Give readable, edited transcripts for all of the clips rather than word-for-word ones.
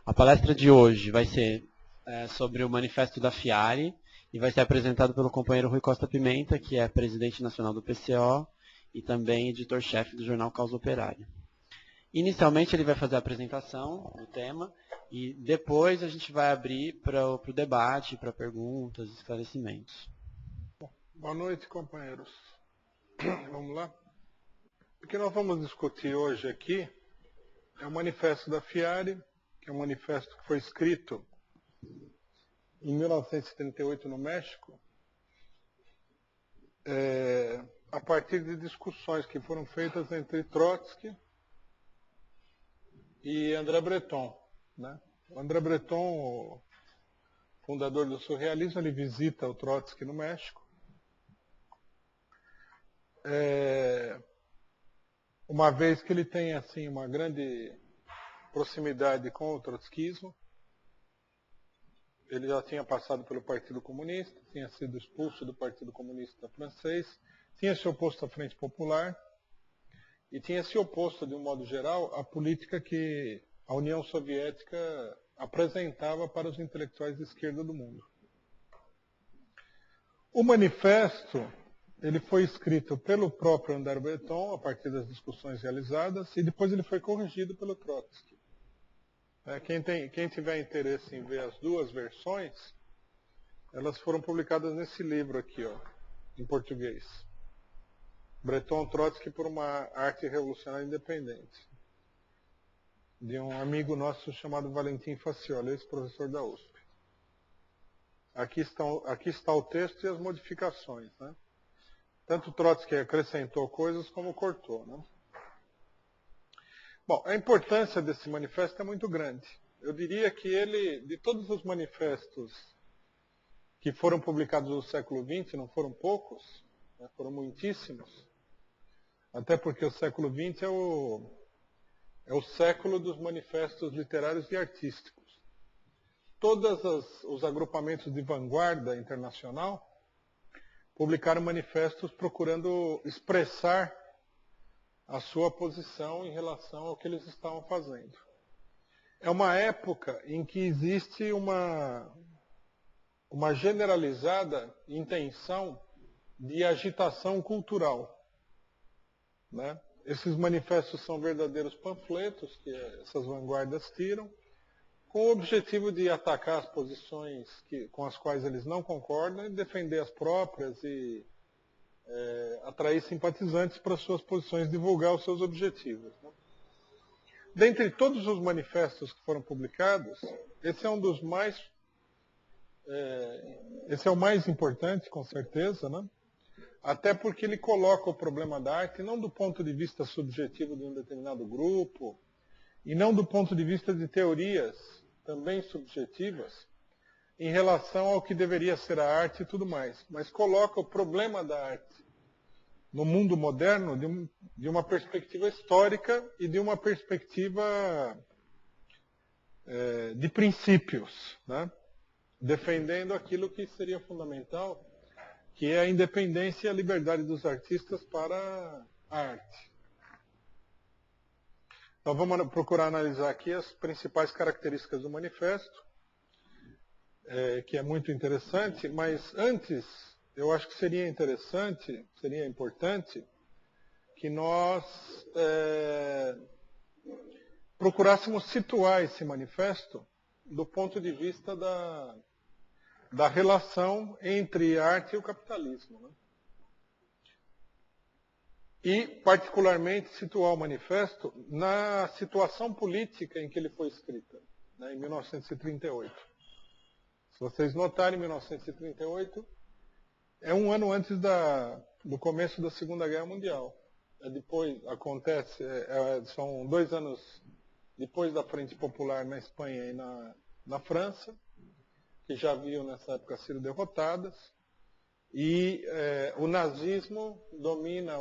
A palestra de hoje vai ser sobre o manifesto da FIARE e vai ser apresentado pelo companheiro Rui Costa Pimenta, que é presidente nacional do PCO e também editor-chefe do jornal Causa Operária. Inicialmente ele vai fazer a apresentação do tema e depois a gente vai abrir para o debate, para perguntas, esclarecimentos. Boa noite, companheiros. Vamos lá? O que nós vamos discutir hoje aqui é o manifesto da FIARE, que é um manifesto que foi escrito em 1978 no México, a partir de discussões que foram feitas entre Trotsky e André Breton, né? O André Breton, o fundador do surrealismo, ele visita o Trotsky no México. Uma vez que ele tem assim uma grande proximidade com o trotskismo, ele já tinha passado pelo Partido Comunista, tinha sido expulso do Partido Comunista francês, tinha se oposto à Frente Popular e tinha se oposto, de um modo geral, à política que a União Soviética apresentava para os intelectuais de esquerda do mundo. O manifesto ele foi escrito pelo próprio André Breton, a partir das discussões realizadas, e depois ele foi corrigido pelo Trotsky. Quem tiver interesse em ver as duas versões, elas foram publicadas nesse livro aqui, ó, em português. Breton Trotsky por uma arte revolucionária independente, de um amigo nosso chamado Valentim Facioli, ex-professor da USP. Aqui está o texto e as modificações, né? Tanto Trotsky acrescentou coisas como cortou, né? Bom, a importância desse manifesto é muito grande. Eu diria que ele, de todos os manifestos que foram publicados no século XX, não foram poucos, né, foram muitíssimos, até porque o século XX é o século dos manifestos literários e artísticos. Todos os agrupamentos de vanguarda internacional publicaram manifestos procurando expressar a sua posição em relação ao que eles estavam fazendo. É uma época em que existe uma generalizada intenção de agitação cultural, né? Esses manifestos são verdadeiros panfletos que essas vanguardas tiram, com o objetivo de atacar as posições com as quais eles não concordam e defender as próprias e atrair simpatizantes para suas posições, divulgar os seus objetivos, né? Dentre todos os manifestos que foram publicados, esse é um dos mais esse é o mais importante, com certeza, né? Até porque ele coloca o problema da arte não do ponto de vista subjetivo de um determinado grupo, e não do ponto de vista de teorias também subjetivas, em relação ao que deveria ser a arte e tudo mais, mas coloca o problema da arte no mundo moderno de uma perspectiva histórica e de uma perspectiva de princípios, né? Defendendo aquilo que seria fundamental, que é a independência e a liberdade dos artistas para a arte. Então vamos procurar analisar aqui as principais características do manifesto, que é muito interessante, mas antes eu acho que seria importante que nós procurássemos situar esse manifesto do ponto de vista da relação entre a arte e o capitalismo, né? E, particularmente, situar o manifesto na situação política em que ele foi escrito, né, em 1938. Se vocês notarem, 1938 é um ano antes do começo da Segunda Guerra Mundial. São 2 anos depois da Frente Popular na Espanha e na França, que já haviam nessa época sido derrotadas, e o nazismo domina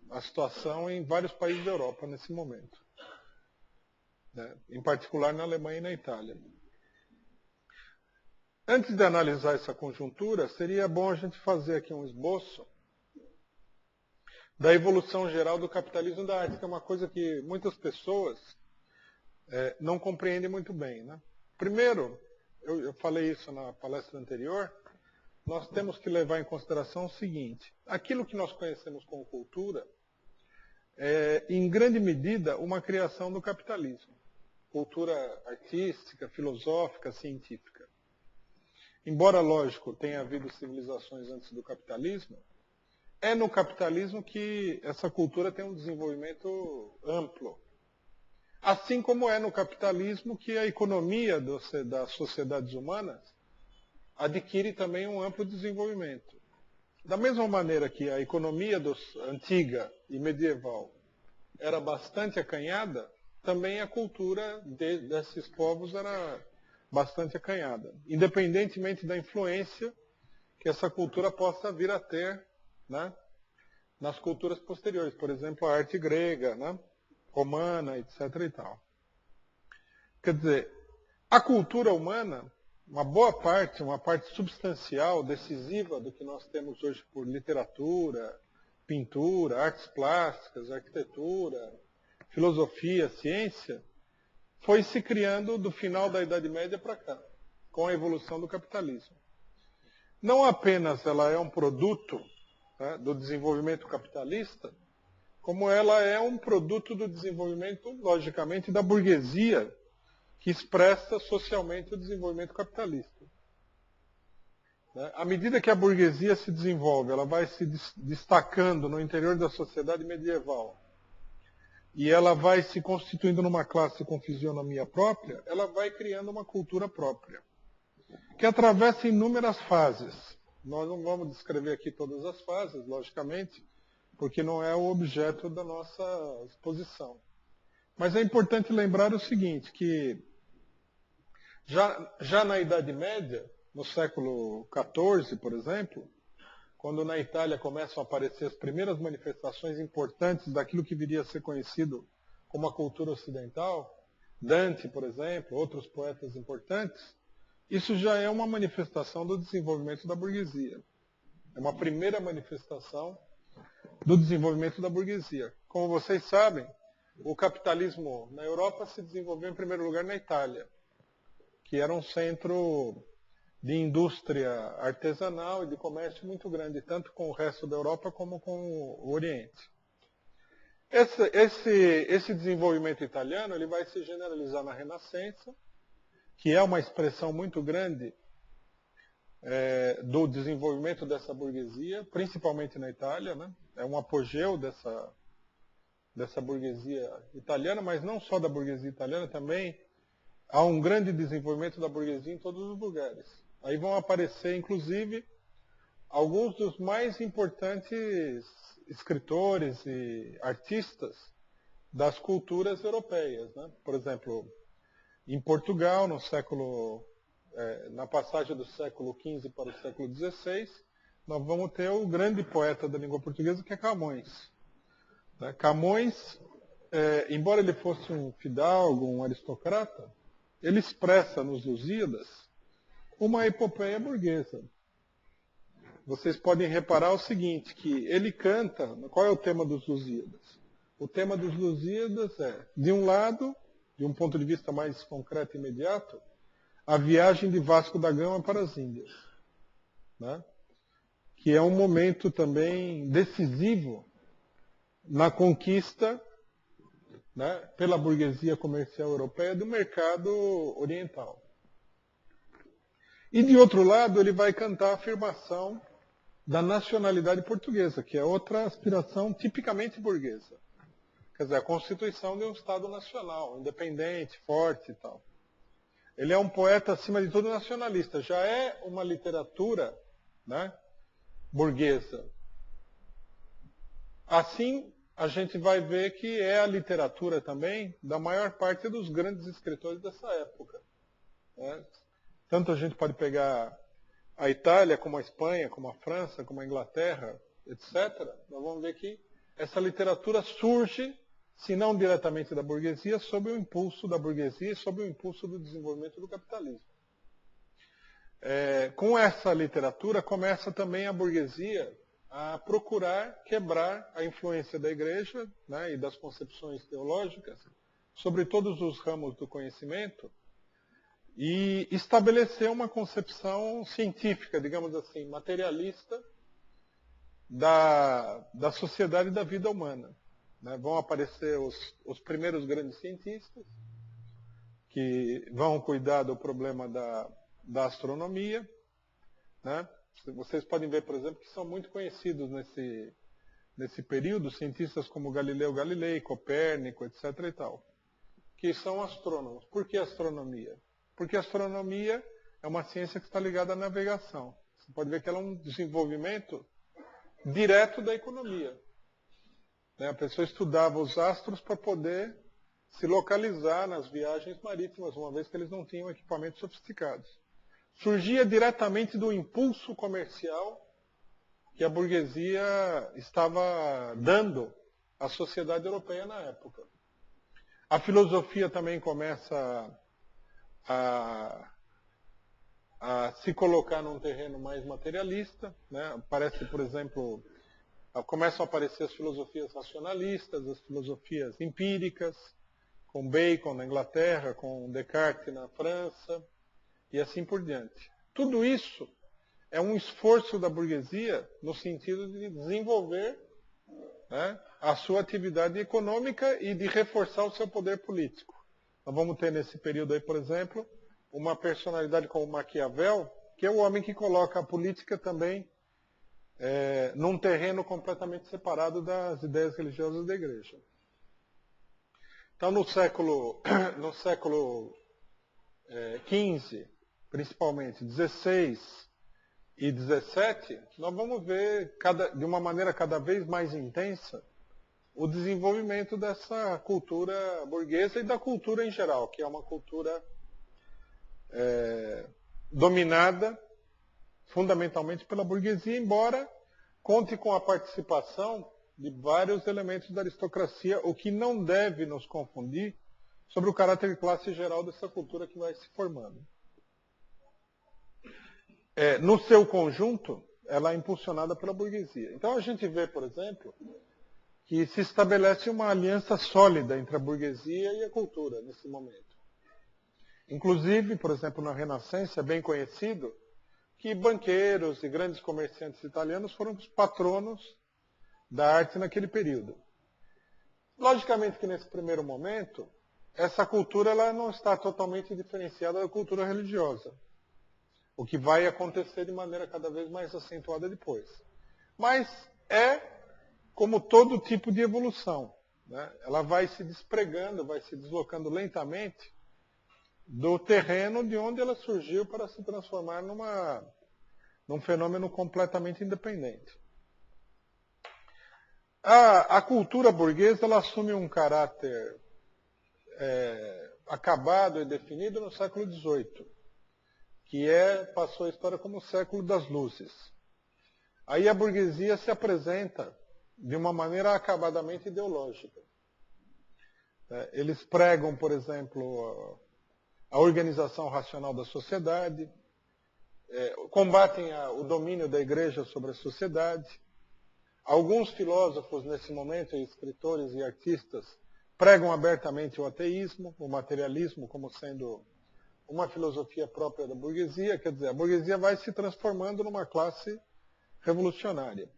a situação em vários países da Europa nesse momento, né? Em particular na Alemanha e na Itália. Antes de analisar essa conjuntura, seria bom a gente fazer aqui um esboço da evolução geral do capitalismo da arte, que é uma coisa que muitas pessoas não compreendem muito bem, né? Primeiro, eu falei isso na palestra anterior, nós temos que levar em consideração o seguinte: aquilo que nós conhecemos como cultura é, em grande medida, uma criação do capitalismo. Cultura artística, filosófica, científica. Embora, lógico, tenha havido civilizações antes do capitalismo, é no capitalismo que essa cultura tem um desenvolvimento amplo. Assim como é no capitalismo que a economia das sociedades humanas adquire também um amplo desenvolvimento. Da mesma maneira que a economia antiga e medieval era bastante acanhada, também a cultura desses povos era bastante acanhada, independentemente da influência que essa cultura possa vir a ter, né, nas culturas posteriores. Por exemplo, a arte grega, né, romana, etc. e tal. Quer dizer, a cultura humana, uma boa parte, uma parte substancial, decisiva do que nós temos hoje por literatura, pintura, artes plásticas, arquitetura, filosofia, ciência, foi se criando do final da Idade Média para cá, com a evolução do capitalismo. Não apenas ela é um produto, né, do desenvolvimento capitalista, como ela é um produto do desenvolvimento, logicamente, da burguesia, que expressa socialmente o desenvolvimento capitalista. À medida que a burguesia se desenvolve, ela vai se destacando no interior da sociedade medieval, e ela vai se constituindo numa classe com fisionomia própria, ela vai criando uma cultura própria, que atravessa inúmeras fases. Nós não vamos descrever aqui todas as fases, logicamente, porque não é o objeto da nossa exposição. Mas é importante lembrar o seguinte, que já na Idade Média, no século XIV, por exemplo, quando na Itália começam a aparecer as primeiras manifestações importantes daquilo que viria a ser conhecido como a cultura ocidental, Dante, por exemplo, outros poetas importantes, isso já é uma manifestação do desenvolvimento da burguesia. É uma primeira manifestação do desenvolvimento da burguesia. Como vocês sabem, o capitalismo na Europa se desenvolveu em primeiro lugar na Itália, que era um centro de indústria artesanal e de comércio muito grande, tanto com o resto da Europa como com o Oriente. Esse desenvolvimento italiano ele vai se generalizar na Renascença, que é uma expressão muito grande do desenvolvimento dessa burguesia, principalmente na Itália, né? É um apogeu dessa burguesia italiana, mas não só da burguesia italiana, também há um grande desenvolvimento da burguesia em todos os lugares. Aí vão aparecer, inclusive, alguns dos mais importantes escritores e artistas das culturas europeias, né? Por exemplo, em Portugal, na passagem do século XV para o século XVI, nós vamos ter o grande poeta da língua portuguesa, que é Camões. Camões, embora ele fosse um fidalgo, um aristocrata, ele expressa nos Lusíadas uma epopeia burguesa. Vocês podem reparar o seguinte, que ele canta, qual é o tema dos Lusíadas? O tema dos Lusíadas é, de um lado, de um ponto de vista mais concreto e imediato, a viagem de Vasco da Gama para as Índias, né? Que é um momento também decisivo na conquista, né, pela burguesia comercial europeia do mercado oriental. E de outro lado, ele vai cantar a afirmação da nacionalidade portuguesa, que é outra aspiração tipicamente burguesa. Quer dizer, a constituição de um Estado nacional, independente, forte e tal. Ele é um poeta, acima de tudo, nacionalista. Já é uma literatura, né, burguesa. Assim, a gente vai ver que é a literatura também da maior parte dos grandes escritores dessa época, né? Tanto a gente pode pegar a Itália, como a Espanha, como a França, como a Inglaterra, etc. Nós vamos ver que essa literatura surge, se não diretamente da burguesia, sob o impulso da burguesia e sob o impulso do desenvolvimento do capitalismo. Com essa literatura começa também a burguesia a procurar quebrar a influência da igreja, né, e das concepções teológicas sobre todos os ramos do conhecimento e estabeleceu uma concepção científica, digamos assim, materialista da sociedade e da vida humana. Né? Vão aparecer os primeiros grandes cientistas que vão cuidar do problema da astronomia. Né? Vocês podem ver, por exemplo, que são muito conhecidos nesse período, cientistas como Galileu Galilei, Copérnico, etc. e tal, que são astrônomos. Por que astronomia? Porque a astronomia é uma ciência que está ligada à navegação. Você pode ver que ela é um desenvolvimento direto da economia. Né? A pessoa estudava os astros para poder se localizar nas viagens marítimas, uma vez que eles não tinham equipamentos sofisticados. Surgia diretamente do impulso comercial que a burguesia estava dando à sociedade europeia na época. A filosofia também começa a se colocar num terreno mais materialista. Né? Parece, por exemplo, começam a aparecer as filosofias racionalistas, as filosofias empíricas, com Bacon na Inglaterra, com Descartes na França, e assim por diante. Tudo isso é um esforço da burguesia no sentido de desenvolver, né, a sua atividade econômica e de reforçar o seu poder político. Nós vamos ter nesse período aí, por exemplo, uma personalidade como Maquiavel, que é o homem que coloca a política também num terreno completamente separado das ideias religiosas da igreja. Então, no século XV, principalmente 16 e 17, nós vamos ver de uma maneira cada vez mais intensa o desenvolvimento dessa cultura burguesa e da cultura em geral, que é uma cultura dominada fundamentalmente pela burguesia, embora conte com a participação de vários elementos da aristocracia, o que não deve nos confundir sobre o caráter de classe geral dessa cultura que vai se formando. No seu conjunto, ela é impulsionada pela burguesia. Então a gente vê, por exemplo, que se estabelece uma aliança sólida entre a burguesia e a cultura nesse momento. Inclusive, por exemplo, na Renascença, é bem conhecido que banqueiros e grandes comerciantes italianos foram os patronos da arte naquele período. Logicamente que nesse primeiro momento, essa cultura ela não está totalmente diferenciada da cultura religiosa, o que vai acontecer de maneira cada vez mais acentuada depois. Mas é como todo tipo de evolução. Né? Ela vai se despregando, vai se deslocando lentamente do terreno de onde ela surgiu para se transformar num fenômeno completamente independente. A cultura burguesa ela assume um caráter acabado e definido no século XVIII, que passou a história como o século das luzes. Aí a burguesia se apresenta de uma maneira acabadamente ideológica. Eles pregam, por exemplo, a organização racional da sociedade, combatem o domínio da igreja sobre a sociedade. Alguns filósofos, nesse momento, escritores e artistas, pregam abertamente o ateísmo, o materialismo, como sendo uma filosofia própria da burguesia. Quer dizer, a burguesia vai se transformando numa classe revolucionária.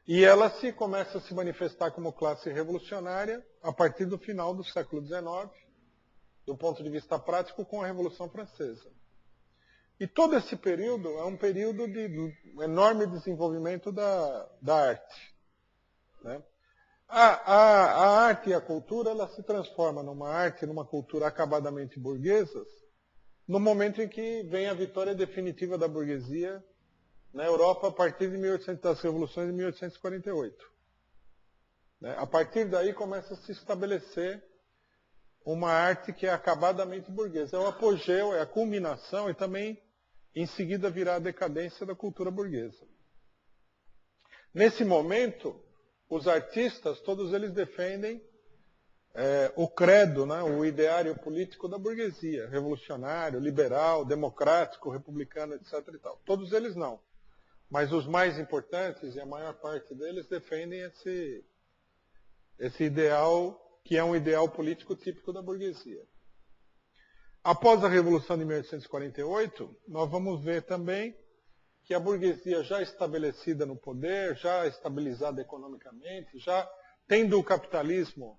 E ela começa a se manifestar como classe revolucionária a partir do final do século XIX, do ponto de vista prático, com a Revolução Francesa. E todo esse período é um período de enorme desenvolvimento da arte. Né? A arte e a cultura ela se transforma numa arte, numa cultura acabadamente burguesas, no momento em que vem a vitória definitiva da burguesia na Europa a partir das revoluções de 1848. Né? A partir daí começa a se estabelecer uma arte que é acabadamente burguesa. É o apogeu, é a culminação e também, em seguida, virá a decadência da cultura burguesa. Nesse momento, os artistas, todos eles defendem o credo, né, o ideário político da burguesia, revolucionário, liberal, democrático, republicano, etc. e tal. Todos eles não. Mas os mais importantes, e a maior parte deles, defendem esse ideal que é um ideal político típico da burguesia. Após a Revolução de 1848, nós vamos ver também que a burguesia já estabelecida no poder, já estabilizada economicamente, já tendo o capitalismo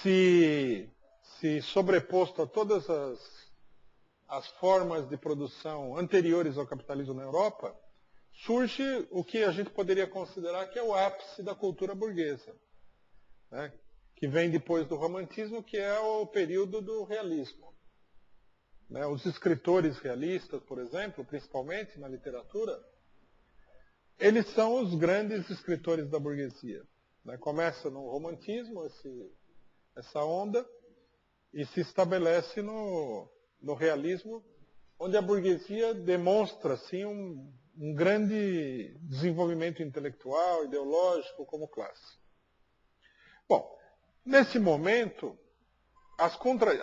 se sobreposto a todas as formas de produção anteriores ao capitalismo na Europa, surge o que a gente poderia considerar que é o ápice da cultura burguesa, né? Que vem depois do romantismo, que é o período do realismo. Né? Os escritores realistas, por exemplo, principalmente na literatura, eles são os grandes escritores da burguesia. Né? Começa no romantismo, essa onda, e se estabelece no realismo, onde a burguesia demonstra assim, um grande desenvolvimento intelectual, ideológico, como classe. Bom, nesse momento,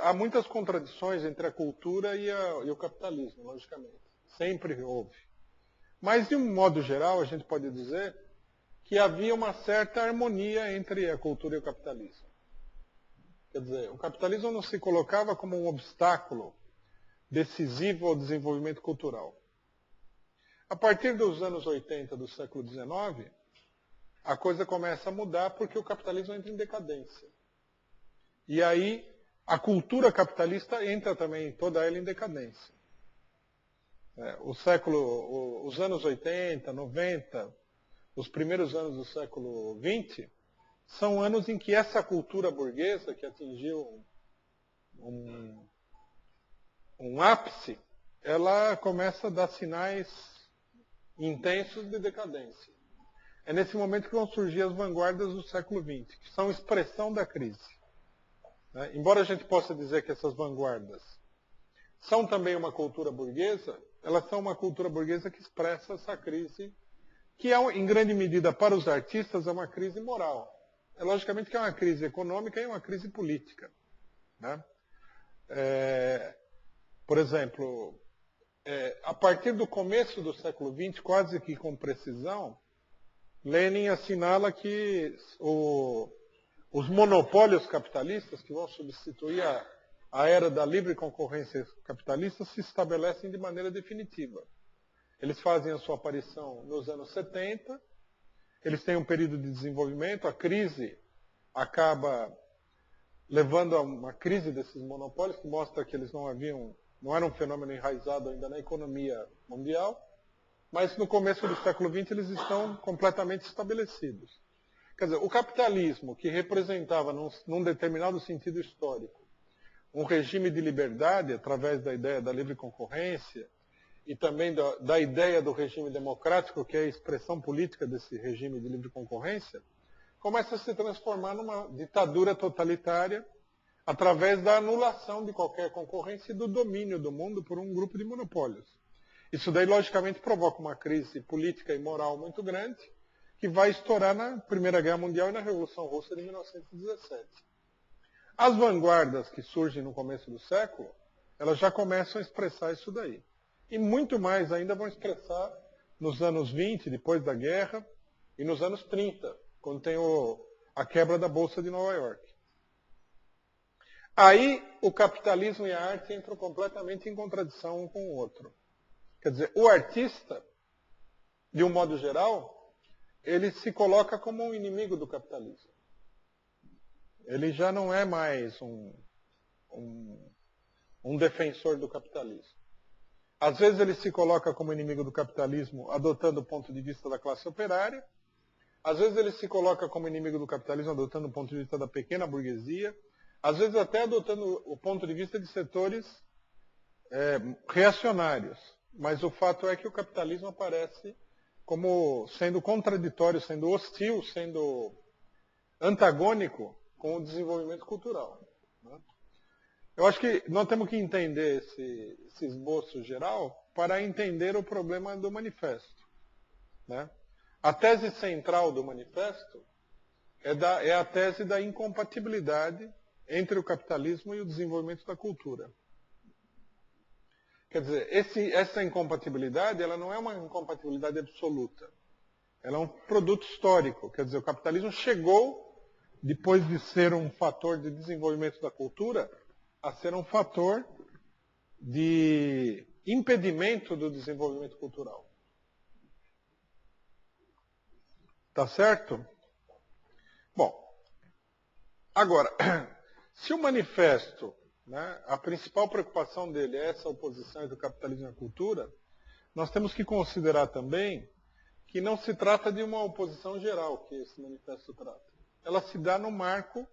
há muitas contradições entre a cultura e o capitalismo, logicamente. Sempre houve. Mas, de um modo geral, a gente pode dizer que havia uma certa harmonia entre a cultura e o capitalismo. Quer dizer, o capitalismo não se colocava como um obstáculo decisivo ao desenvolvimento cultural. A partir dos anos 80 do século XIX, a coisa começa a mudar porque o capitalismo entra em decadência. E aí, a cultura capitalista entra também, toda ela, em decadência. Os anos 80, 90, os primeiros anos do século XX, são anos em que essa cultura burguesa, que atingiu um ápice, ela começa a dar sinais intensos de decadência. É nesse momento que vão surgir as vanguardas do século XX, que são expressão da crise. Embora a gente possa dizer que essas vanguardas são também uma cultura burguesa, elas são uma cultura burguesa que expressa essa crise, que é, em grande medida, para os artistas, é uma crise moral. Logicamente que é uma crise econômica e uma crise política. Né? Por exemplo, a partir do começo do século XX, quase que com precisão, Lenin assinala que os monopólios capitalistas, que vão substituir a era da livre concorrência capitalista, se estabelecem de maneira definitiva. Eles fazem a sua aparição nos anos 70, eles têm um período de desenvolvimento, a crise acaba levando a uma crise desses monopólios, que mostra que eles não eram um fenômeno enraizado ainda na economia mundial, mas no começo do século XX eles estão completamente estabelecidos. Quer dizer, o capitalismo, que representava, num determinado sentido histórico, um regime de liberdade através da ideia da livre concorrência e também da ideia do regime democrático, que é a expressão política desse regime de livre concorrência, começa a se transformar numa ditadura totalitária através da anulação de qualquer concorrência e do domínio do mundo por um grupo de monopólios. Isso daí, logicamente, provoca uma crise política e moral muito grande, que vai estourar na Primeira Guerra Mundial e na Revolução Russa de 1917. As vanguardas que surgem no começo do século, elas já começam a expressar isso daí. E muito mais ainda vão expressar nos anos 20, depois da guerra, e nos anos 30, quando tem a quebra da Bolsa de Nova York. Aí o capitalismo e a arte entram completamente em contradição um com o outro. Quer dizer, o artista, de um modo geral, ele se coloca como um inimigo do capitalismo. Ele já não é mais um defensor do capitalismo. Às vezes ele se coloca como inimigo do capitalismo adotando o ponto de vista da classe operária. Às vezes ele se coloca como inimigo do capitalismo adotando o ponto de vista da pequena burguesia. Às vezes até adotando o ponto de vista de setores reacionários. Mas o fato é que o capitalismo aparece como sendo contraditório, sendo hostil, sendo antagônico com o desenvolvimento cultural. Né? Eu acho que nós temos que entender esse esboço geral para entender o problema do manifesto. Né? A tese central do manifesto é a tese da incompatibilidade entre o capitalismo e o desenvolvimento da cultura. Quer dizer, essa incompatibilidade ela não é uma incompatibilidade absoluta. Ela é um produto histórico. Quer dizer, o capitalismo chegou depois de ser um fator de desenvolvimento da cultura, a ser um fator de impedimento do desenvolvimento cultural. Tá certo? Bom, agora, se o manifesto, né, a principal preocupação dele é essa oposição entre o capitalismo e a cultura, nós temos que considerar também que não se trata de uma oposição geral que esse manifesto trata. Ela se dá no marco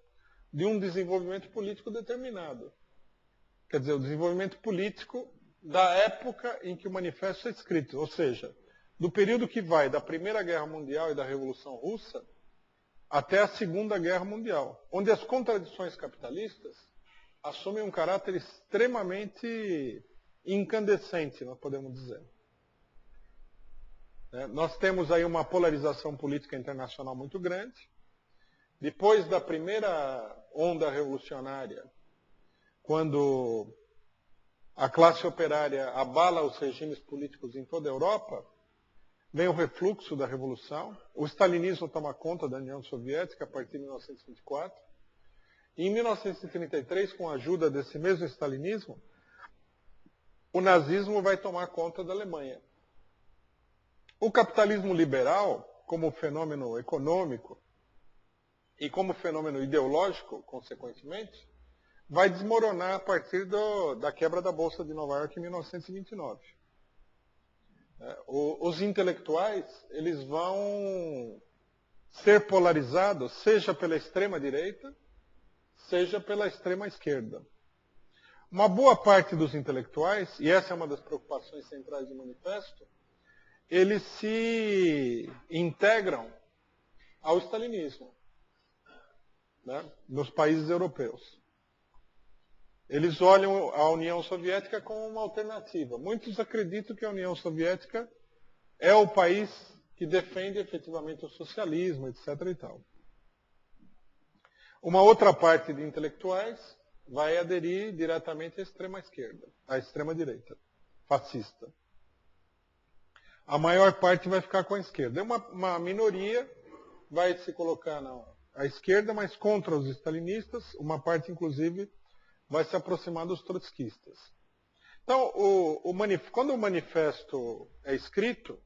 de um desenvolvimento político determinado. Quer dizer, o desenvolvimento político da época em que o manifesto é escrito, ou seja, do período que vai da Primeira Guerra Mundial e da Revolução Russa até a Segunda Guerra Mundial, onde as contradições capitalistas assumem um caráter extremamente incandescente, nós podemos dizer. Nós temos aí uma polarização política internacional muito grande. Depois da primeira onda revolucionária, quando a classe operária abala os regimes políticos em toda a Europa, vem o refluxo da revolução. O stalinismo toma conta da União Soviética a partir de 1924. E em 1933, com a ajuda desse mesmo stalinismo, o nazismo vai tomar conta da Alemanha. O capitalismo liberal, como fenômeno econômico e como fenômeno ideológico, consequentemente, vai desmoronar a partir da quebra da Bolsa de Nova York em 1929. Os intelectuais, eles vão ser polarizados, seja pela extrema-direita, seja pela extrema-esquerda. Uma boa parte dos intelectuais, e essa é uma das preocupações centrais do manifesto, eles se integram ao stalinismo, né, nos países europeus. Eles olham a União Soviética como uma alternativa. Muitos acreditam que a União Soviética é o país que defende efetivamente o socialismo, etc. e tal. Uma outra parte de intelectuais vai aderir diretamente à extrema-esquerda, à extrema-direita, fascista. A maior parte vai ficar com a esquerda. Uma minoria vai se colocar à esquerda, mas contra os stalinistas. Uma parte, inclusive, vai se aproximar dos trotskistas. Então, quando o manifesto é escrito,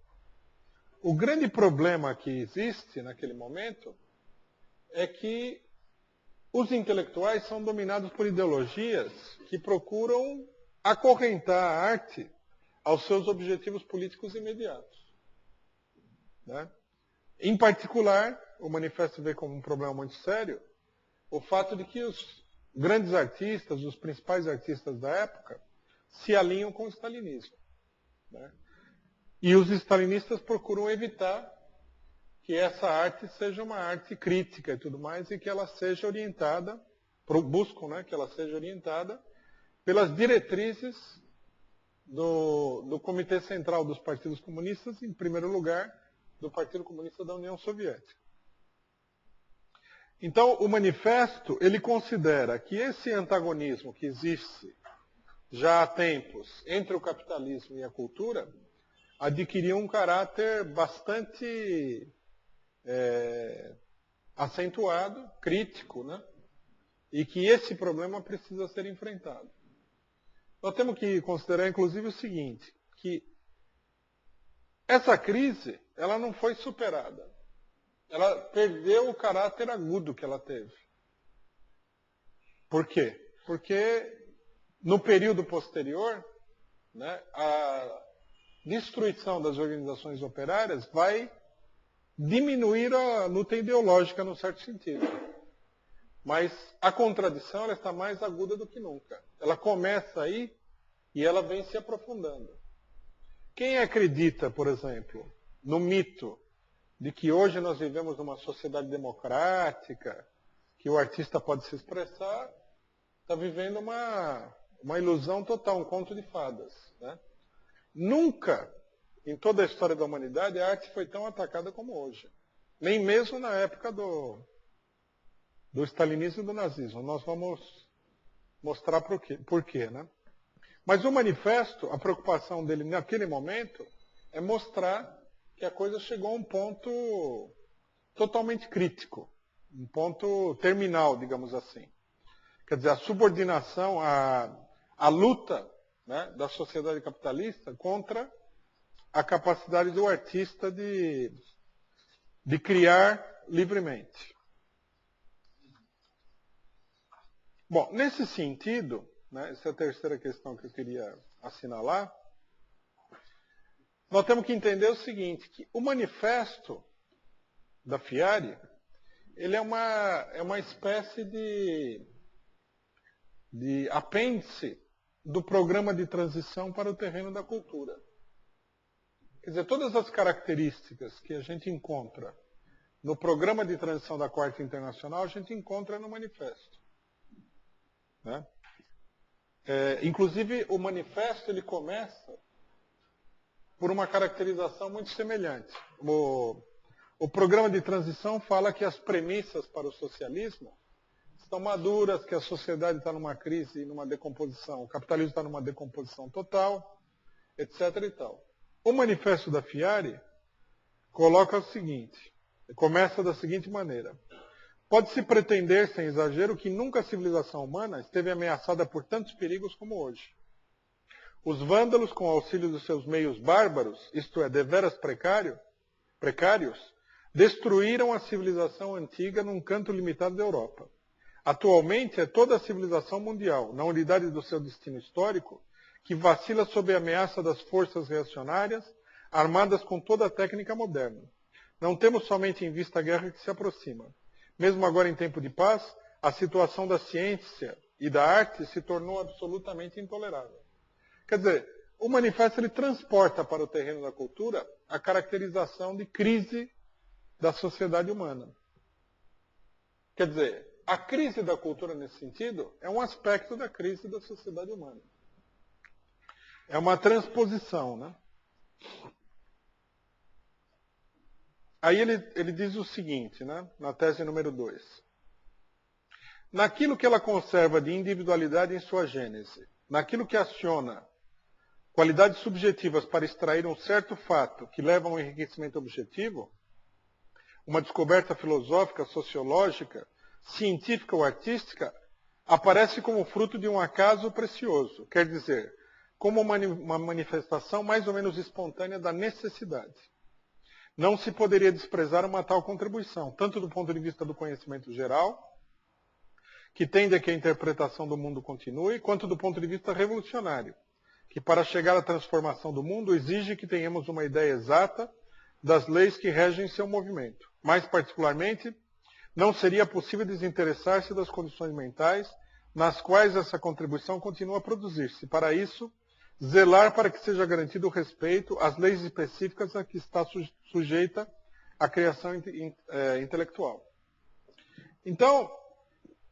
o grande problema que existe naquele momento é que os intelectuais são dominados por ideologias que procuram acorrentar a arte aos seus objetivos políticos imediatos. Né? Em particular, o manifesto vê como um problema muito sério o fato de que os grandes artistas, os principais artistas da época, se alinham com o stalinismo. Né? E os stalinistas procuram evitar que essa arte seja uma arte crítica e tudo mais, e que ela seja orientada, buscam, né, que ela seja orientada pelas diretrizes do Comitê Central dos Partidos Comunistas, em primeiro lugar, do Partido Comunista da União Soviética. Então, o manifesto, ele considera que esse antagonismo que existe já há tempos entre o capitalismo e a cultura adquiriu um caráter bastante acentuado, crítico, né? E que esse problema precisa ser enfrentado. Nós temos que considerar, inclusive, o seguinte, que essa crise, ela não foi superada. Ela perdeu o caráter agudo que ela teve. Por quê? Porque no período posterior, né, a destruição das organizações operárias vai diminuir a luta ideológica, num certo sentido. Mas a contradição ela está mais aguda do que nunca. Ela começa aí e ela vem se aprofundando. Quem acredita, por exemplo, no mito de que hoje nós vivemos numa sociedade democrática, que o artista pode se expressar, está vivendo uma ilusão total, um conto de fadas. Né? Nunca, em toda a história da humanidade, a arte foi tão atacada como hoje. Nem mesmo na época do stalinismo e do nazismo. Nós vamos mostrar por quê. Né? Mas o manifesto, a preocupação dele naquele momento, é mostrar que a coisa chegou a um ponto totalmente crítico. um ponto terminal, digamos assim. Quer dizer, a subordinação, a luta, né, da sociedade capitalista contra a capacidade do artista de criar livremente. Bom, nesse sentido, né, essa é a terceira questão que eu queria assinalar, nós temos que entender o seguinte, que o manifesto da FIARE, ele é uma espécie de apêndice do programa de transição para o terreno da cultura. Quer dizer, todas as características que a gente encontra no programa de transição da Quarta Internacional, a gente encontra no manifesto. Né? Inclusive, o manifesto ele começa por uma caracterização muito semelhante. O programa de transição fala que as premissas para o socialismo estão maduras, que a sociedade está numa crise, numa decomposição, o capitalismo está numa decomposição total, etc. e tal. O manifesto da FIARE coloca o seguinte, começa da seguinte maneira. Pode-se pretender, sem exagero, que nunca a civilização humana esteve ameaçada por tantos perigos como hoje. Os vândalos, com auxílio dos seus meios bárbaros, isto é, deveras precários, destruíram a civilização antiga num canto limitado da Europa. Atualmente é toda a civilização mundial, na unidade do seu destino histórico, que vacila sob a ameaça das forças reacionárias, armadas com toda a técnica moderna. Não temos somente em vista a guerra que se aproxima. Mesmo agora em tempo de paz, a situação da ciência e da arte se tornou absolutamente intolerável. Quer dizer, o manifesto ele transporta para o terreno da cultura a caracterização de crise da sociedade humana. Quer dizer, a crise da cultura nesse sentido é um aspecto da crise da sociedade humana. É uma transposição, né? Aí ele diz o seguinte, né, na tese número 2. Naquilo que ela conserva de individualidade em sua gênese, naquilo que aciona qualidades subjetivas para extrair um certo fato que leva a um enriquecimento objetivo, uma descoberta filosófica, sociológica, científica ou artística, aparece como fruto de um acaso precioso, quer dizer, como uma manifestação mais ou menos espontânea da necessidade. Não se poderia desprezar uma tal contribuição, tanto do ponto de vista do conhecimento geral, que tende a que a interpretação do mundo continue, quanto do ponto de vista revolucionário, que para chegar à transformação do mundo exige que tenhamos uma ideia exata das leis que regem seu movimento. Mais particularmente, não seria possível desinteressar-se das condições mentais nas quais essa contribuição continua a produzir-se. Para isso, zelar para que seja garantido o respeito às leis específicas a que está sujeita a criação intelectual. Então,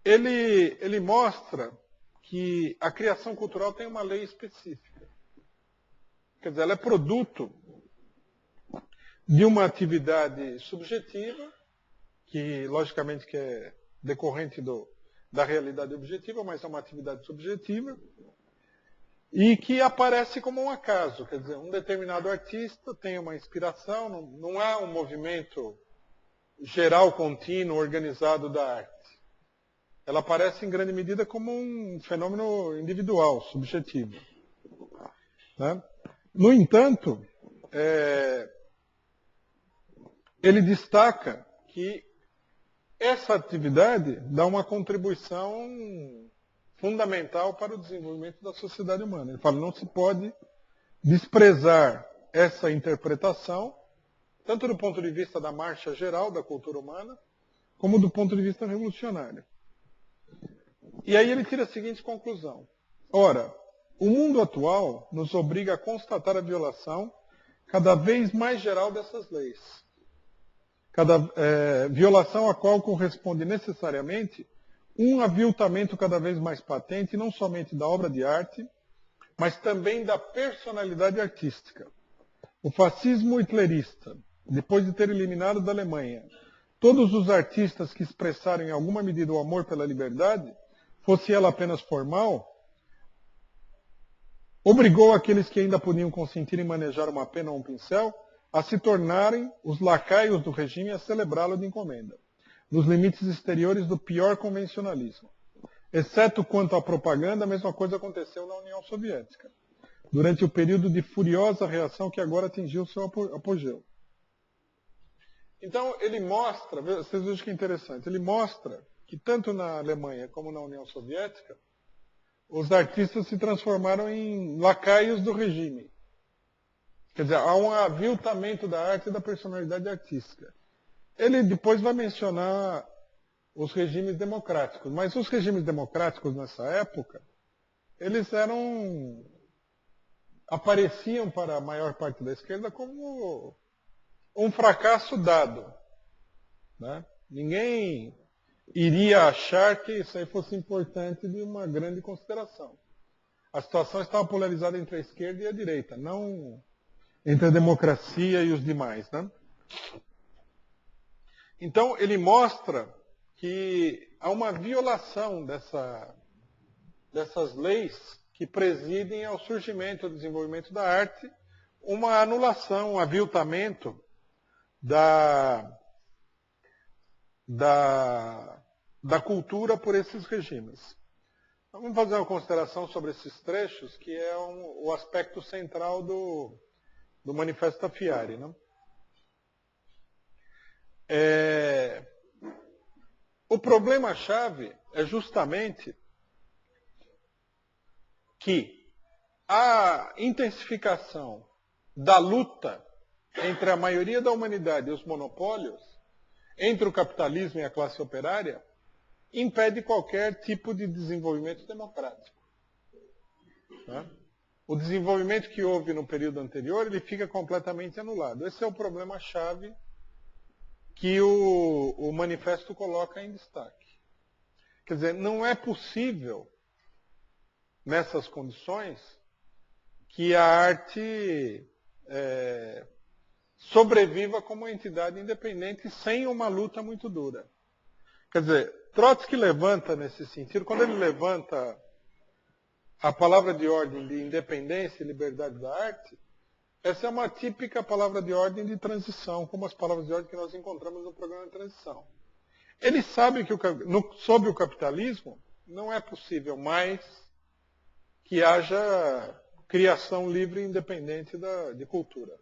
ele mostra que a criação cultural tem uma lei específica. Quer dizer, ela é produto de uma atividade subjetiva, que logicamente que é decorrente da realidade objetiva, mas é uma atividade subjetiva, e que aparece como um acaso. Quer dizer, um determinado artista tem uma inspiração, não há um movimento geral, contínuo, organizado da arte. Ela aparece em grande medida como um fenômeno individual, subjetivo. Né? No entanto, ele destaca que essa atividade dá uma contribuição fundamental para o desenvolvimento da sociedade humana. Ele fala, não se pode desprezar essa interpretação, tanto do ponto de vista da marcha geral da cultura humana, como do ponto de vista revolucionário. E aí ele tira a seguinte conclusão. Ora, o mundo atual nos obriga a constatar a violação cada vez mais geral dessas leis. Violação a qual corresponde necessariamente um aviltamento cada vez mais patente, não somente da obra de arte, mas também da personalidade artística. O fascismo hitlerista, depois de ter eliminado da Alemanha todos os artistas que expressaram em alguma medida o amor pela liberdade, fosse ela apenas formal, obrigou aqueles que ainda podiam consentir em manejar uma pena ou um pincel a se tornarem os lacaios do regime e a celebrá-lo de encomenda. nos limites exteriores do pior convencionalismo. Exceto quanto à propaganda, a mesma coisa aconteceu na União Soviética, durante o período de furiosa reação que agora atingiu seu apogeu. Então, ele mostra, vocês vejam que é interessante, ele mostra que tanto na Alemanha como na União Soviética, os artistas se transformaram em lacaios do regime. Quer dizer, há um aviltamento da arte e da personalidade artística. Ele depois vai mencionar os regimes democráticos, mas os regimes democráticos nessa época, eles apareciam para a maior parte da esquerda como um fracasso dado. Né? Ninguém iria achar que isso aí fosse importante de uma grande consideração. A situação estava polarizada entre a esquerda e a direita, não entre a democracia e os demais. Né? Então, ele mostra que há uma violação dessas leis que presidem ao surgimento, ao desenvolvimento da arte, uma anulação, um aviltamento da cultura por esses regimes. Vamos fazer uma consideração sobre esses trechos, que é o aspecto central do Manifesto da Fiare. Né? O problema-chave é justamente que a intensificação da luta entre a maioria da humanidade e os monopólios, entre o capitalismo e a classe operária, impede qualquer tipo de desenvolvimento democrático. Né? O desenvolvimento que houve no período anterior, ele fica completamente anulado. Esse é o problema-chave que o manifesto coloca em destaque. Quer dizer, não é possível, nessas condições, que a arte sobreviva como entidade independente sem uma luta muito dura. Quer dizer, Trotsky levanta nesse sentido, quando ele levanta a palavra de ordem de independência e liberdade da arte, essa é uma típica palavra de ordem de transição, como as palavras de ordem que nós encontramos no programa de transição. Ele sabe que sob o capitalismo não é possível mais que haja criação livre e independente de cultura.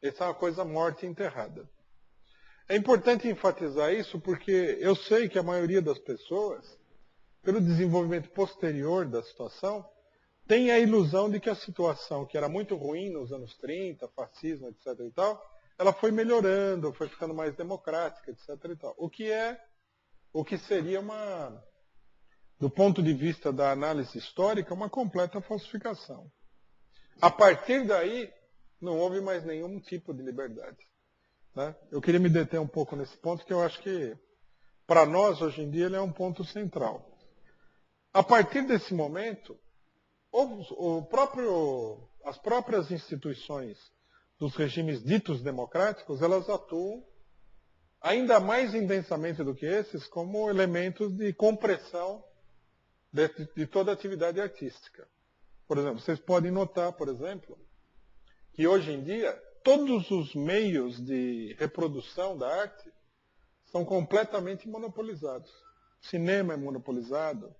Essa é uma coisa morta e enterrada. É importante enfatizar isso porque eu sei que a maioria das pessoas, pelo desenvolvimento posterior da situação, tem a ilusão de que a situação, que era muito ruim nos anos 30, fascismo, etc. e tal, ela foi melhorando, foi ficando mais democrática, etc. e tal. O que seria do ponto de vista da análise histórica, uma completa falsificação. A partir daí, não houve mais nenhum tipo de liberdade. Né? Eu queria me deter um pouco nesse ponto, que eu acho que, para nós, hoje em dia, ele é um ponto central. A partir desse momento, as próprias instituições dos regimes ditos democráticos, elas atuam ainda mais intensamente do que esses como elementos de compressão de toda a atividade artística. Por exemplo, vocês podem notar, por exemplo, que hoje em dia todos os meios de reprodução da arte são completamente monopolizados. O cinema é monopolizado,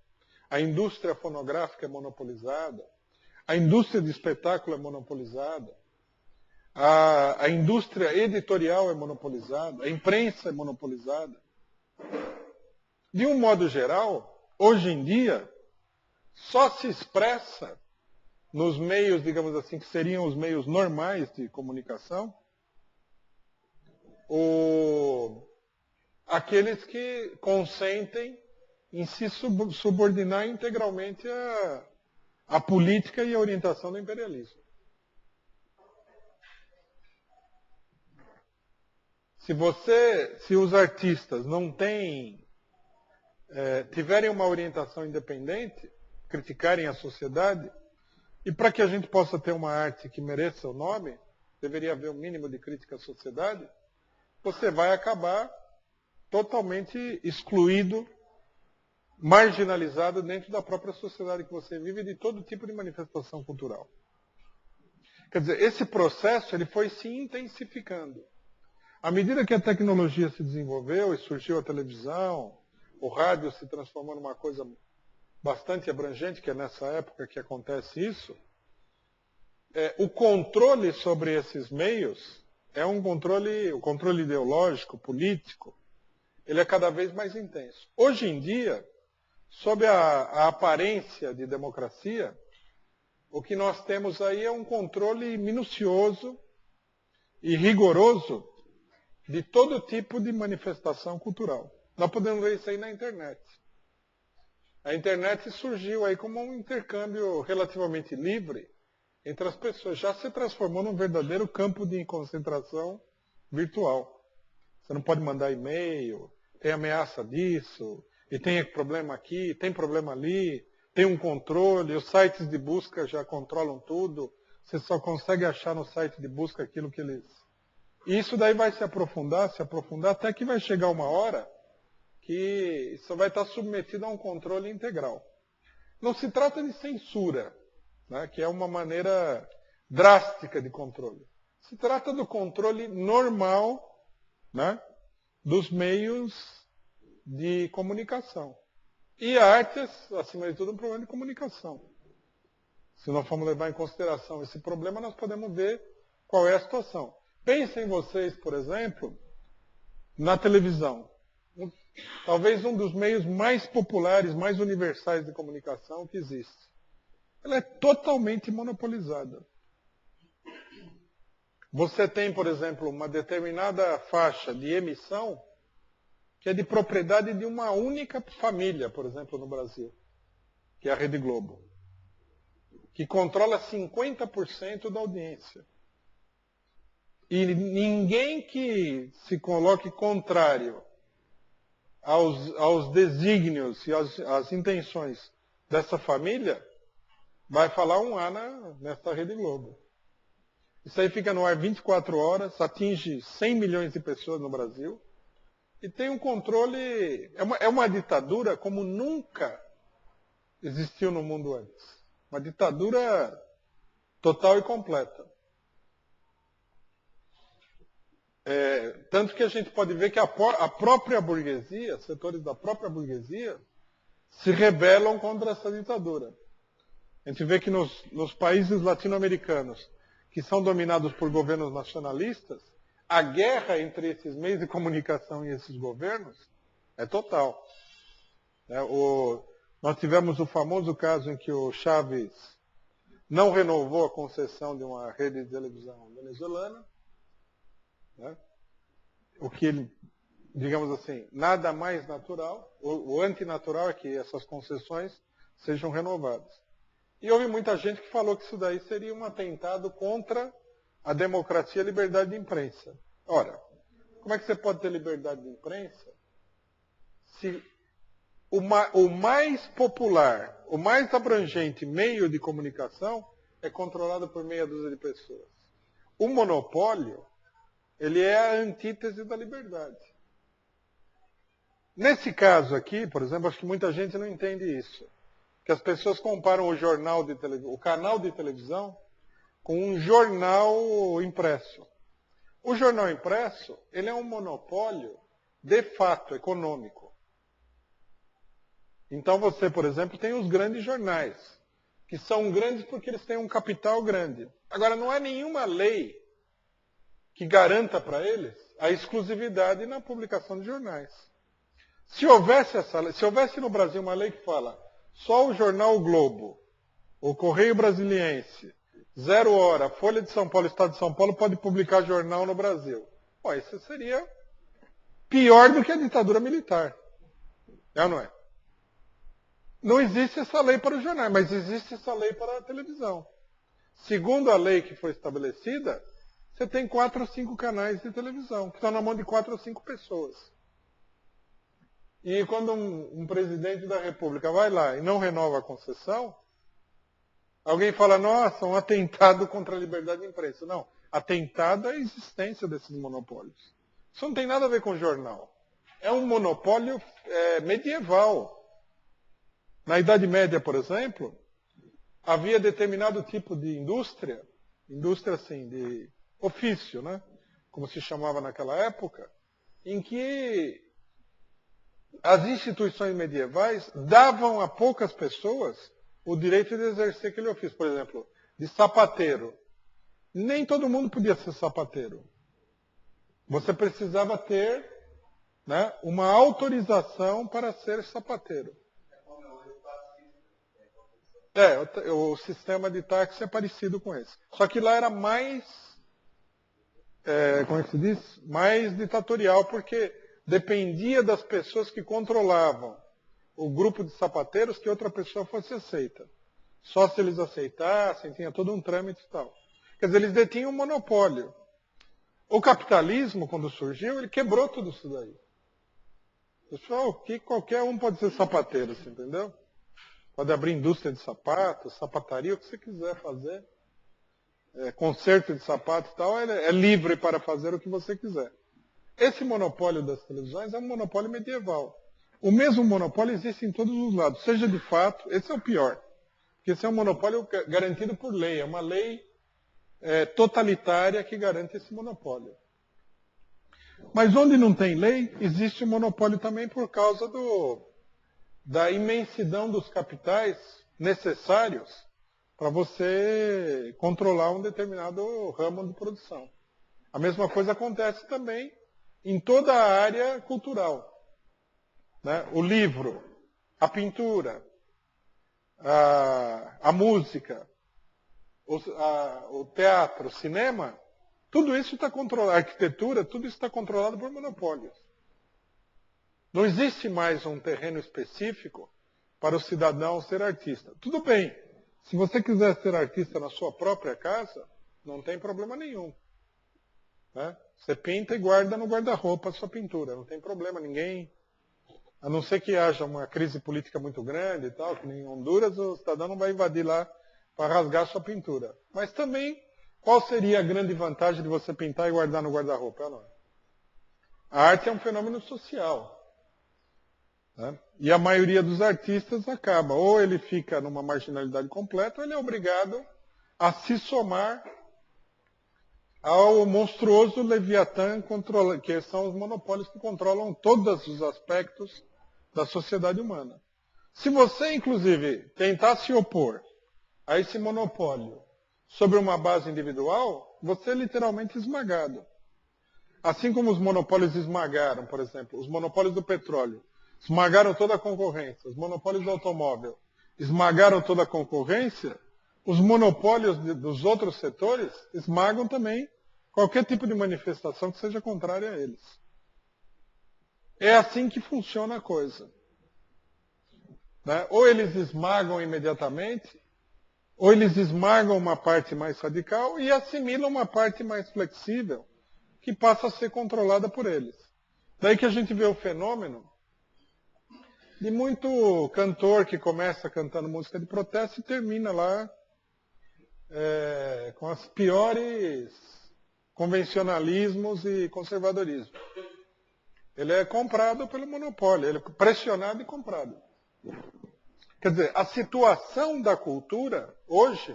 a indústria fonográfica é monopolizada, a indústria de espetáculo é monopolizada, a indústria editorial é monopolizada, a imprensa é monopolizada. De um modo geral, hoje em dia, só se expressa nos meios, digamos assim, que seriam os meios normais de comunicação, aqueles que consentem em se subordinar integralmente à política e à orientação do imperialismo. Se os artistas não tiverem uma orientação independente, criticarem a sociedade, e para que a gente possa ter uma arte que mereça o nome, deveria haver um mínimo de crítica à sociedade, você vai acabar totalmente excluído, marginalizado dentro da própria sociedade que você vive, de todo tipo de manifestação cultural. Quer dizer, esse processo ele foi se intensificando. À medida que a tecnologia se desenvolveu e surgiu a televisão, o rádio se transformou numa coisa bastante abrangente, que é nessa época que acontece isso, o controle sobre esses meios é o controle ideológico, político, ele é cada vez mais intenso. Hoje em dia, sob a aparência de democracia, o que nós temos aí é um controle minucioso e rigoroso de todo tipo de manifestação cultural. Nós podemos ver isso aí na internet. A internet surgiu aí como um intercâmbio relativamente livre entre as pessoas. Já se transformou num verdadeiro campo de concentração virtual. Você não pode mandar e-mail, tem ameaça disso, e tem problema aqui, tem problema ali, tem um controle, os sites de busca já controlam tudo, você só consegue achar no site de busca aquilo que eles... E isso daí vai se aprofundar, até que vai chegar uma hora que isso vai estar submetido a um controle integral. Não se trata de censura, né, que é uma maneira drástica de controle. Se trata do controle normal, né, dos meios de comunicação. E a arte é, acima de tudo, um problema de comunicação. Se nós formos levar em consideração esse problema, nós podemos ver qual é a situação. Pensem vocês, por exemplo, na televisão. Talvez um dos meios mais populares, mais universais de comunicação que existe. Ela é totalmente monopolizada. Você tem, por exemplo, uma determinada faixa de emissão que é de propriedade de uma única família, por exemplo, no Brasil, que é a Rede Globo, que controla 50% da audiência. E ninguém que se coloque contrário aos desígnios e às intenções dessa família vai falar um A nessa Rede Globo. Isso aí fica no ar 24 horas, atinge 100 milhões de pessoas no Brasil e tem um controle... É uma ditadura como nunca existiu no mundo antes. Uma ditadura total e completa. Tanto que a gente pode ver que a própria burguesia, setores da própria burguesia, se rebelam contra essa ditadura. A gente vê que nos países latino-americanos, que são dominados por governos nacionalistas, a guerra entre esses meios de comunicação e esses governos é total. Nós tivemos o famoso caso em que o Chávez não renovou a concessão de uma rede de televisão venezuelana, né? O que, digamos assim, nada mais natural, o antinatural é que essas concessões sejam renovadas. E houve muita gente que falou que isso daí seria um atentado contra a democracia e a liberdade de imprensa. Ora, como é que você pode ter liberdade de imprensa se o mais popular, o mais abrangente meio de comunicação é controlado por meia dúzia de pessoas? O monopólio, ele é a antítese da liberdade. Nesse caso aqui, por exemplo, acho que muita gente não entende isso. Que as pessoas comparam o canal de televisão com um jornal impresso. O jornal impresso, ele é um monopólio de fato econômico. Então você, por exemplo, tem os grandes jornais, que são grandes porque eles têm um capital grande. Agora, não há nenhuma lei que garanta para eles a exclusividade na publicação de jornais. Se houvesse no Brasil uma lei que fala só o jornal o Globo, o Correio Brasiliense, 0 Hora, Folha de São Paulo, Estado de São Paulo pode publicar jornal no Brasil. Pô, isso seria pior do que a ditadura militar. É ou não é? Não existe essa lei para os jornais, mas existe essa lei para a televisão. Segundo a lei que foi estabelecida, você tem 4 ou 5 canais de televisão, que estão na mão de 4 ou 5 pessoas. E quando um presidente da República vai lá e não renova a concessão, alguém fala, nossa, um atentado contra a liberdade de imprensa. Não, atentado à existência desses monopólios. Isso não tem nada a ver com jornal. É um monopólio medieval. Na Idade Média, por exemplo, havia determinado tipo de indústria assim, de ofício, né? como se chamava naquela época, em que as instituições medievais davam a poucas pessoas o direito de exercer aquele ofício. Por exemplo, de sapateiro. Nem todo mundo podia ser sapateiro. Você precisava ter, né, uma autorização para ser sapateiro. O sistema de táxi é parecido com esse. Só que lá era mais, como é que se diz? Mais ditatorial, porque dependia das pessoas que controlavam o grupo de sapateiros que outra pessoa fosse aceita. Só se eles aceitassem, tinha todo um trâmite e tal. Quer dizer, eles detinham um monopólio. O capitalismo, quando surgiu, ele quebrou tudo isso daí. Pessoal, que qualquer um pode ser sapateiro, você entendeu? Pode abrir indústria de sapatos, sapataria, o que você quiser fazer. Conserto de sapatos e tal, é livre para fazer o que você quiser. Esse monopólio das televisões é um monopólio medieval. O mesmo monopólio existe em todos os lados, seja de fato, esse é o pior. Porque esse é um monopólio garantido por lei, é uma lei totalitária que garante esse monopólio. Mas onde não tem lei, existe o monopólio também por causa da imensidão dos capitais necessários para você controlar um determinado ramo de produção. A mesma coisa acontece também em toda a área cultural. Né? O livro, a pintura, a música, o teatro, o cinema, tudo isso está controlado, a arquitetura, tudo isso está controlado por monopólios. Não existe mais um terreno específico para o cidadão ser artista. Tudo bem, se você quiser ser artista na sua própria casa, não tem problema nenhum. Né? Você pinta e guarda no guarda-roupa a sua pintura, não tem problema, ninguém... A não ser que haja uma crise política muito grande e tal, que nem em Honduras, o cidadão não vai invadir lá para rasgar sua pintura. Mas também, qual seria a grande vantagem de você pintar e guardar no guarda-roupa? A arte é um fenômeno social. Né? E a maioria dos artistas acaba, ou ele fica numa marginalidade completa, ou ele é obrigado a se somar ao monstruoso Leviatã, que são os monopólios que controlam todos os aspectos da sociedade humana. Se você, inclusive, tentar se opor a esse monopólio sobre uma base individual, você é literalmente esmagado. Assim como os monopólios esmagaram, por exemplo, os monopólios do petróleo, esmagaram toda a concorrência, os monopólios do automóvel esmagaram toda a concorrência, os monopólios dos outros setores esmagam também qualquer tipo de manifestação que seja contrária a eles. É assim que funciona a coisa. Né? Ou eles esmagam imediatamente, ou eles esmagam uma parte mais radical e assimilam uma parte mais flexível, que passa a ser controlada por eles. Daí que a gente vê o fenômeno de muito cantor que começa cantando música de protesto e termina lá com as piores convencionalismos e conservadorismo. Ele é comprado pelo monopólio, ele é pressionado e comprado. Quer dizer, a situação da cultura hoje,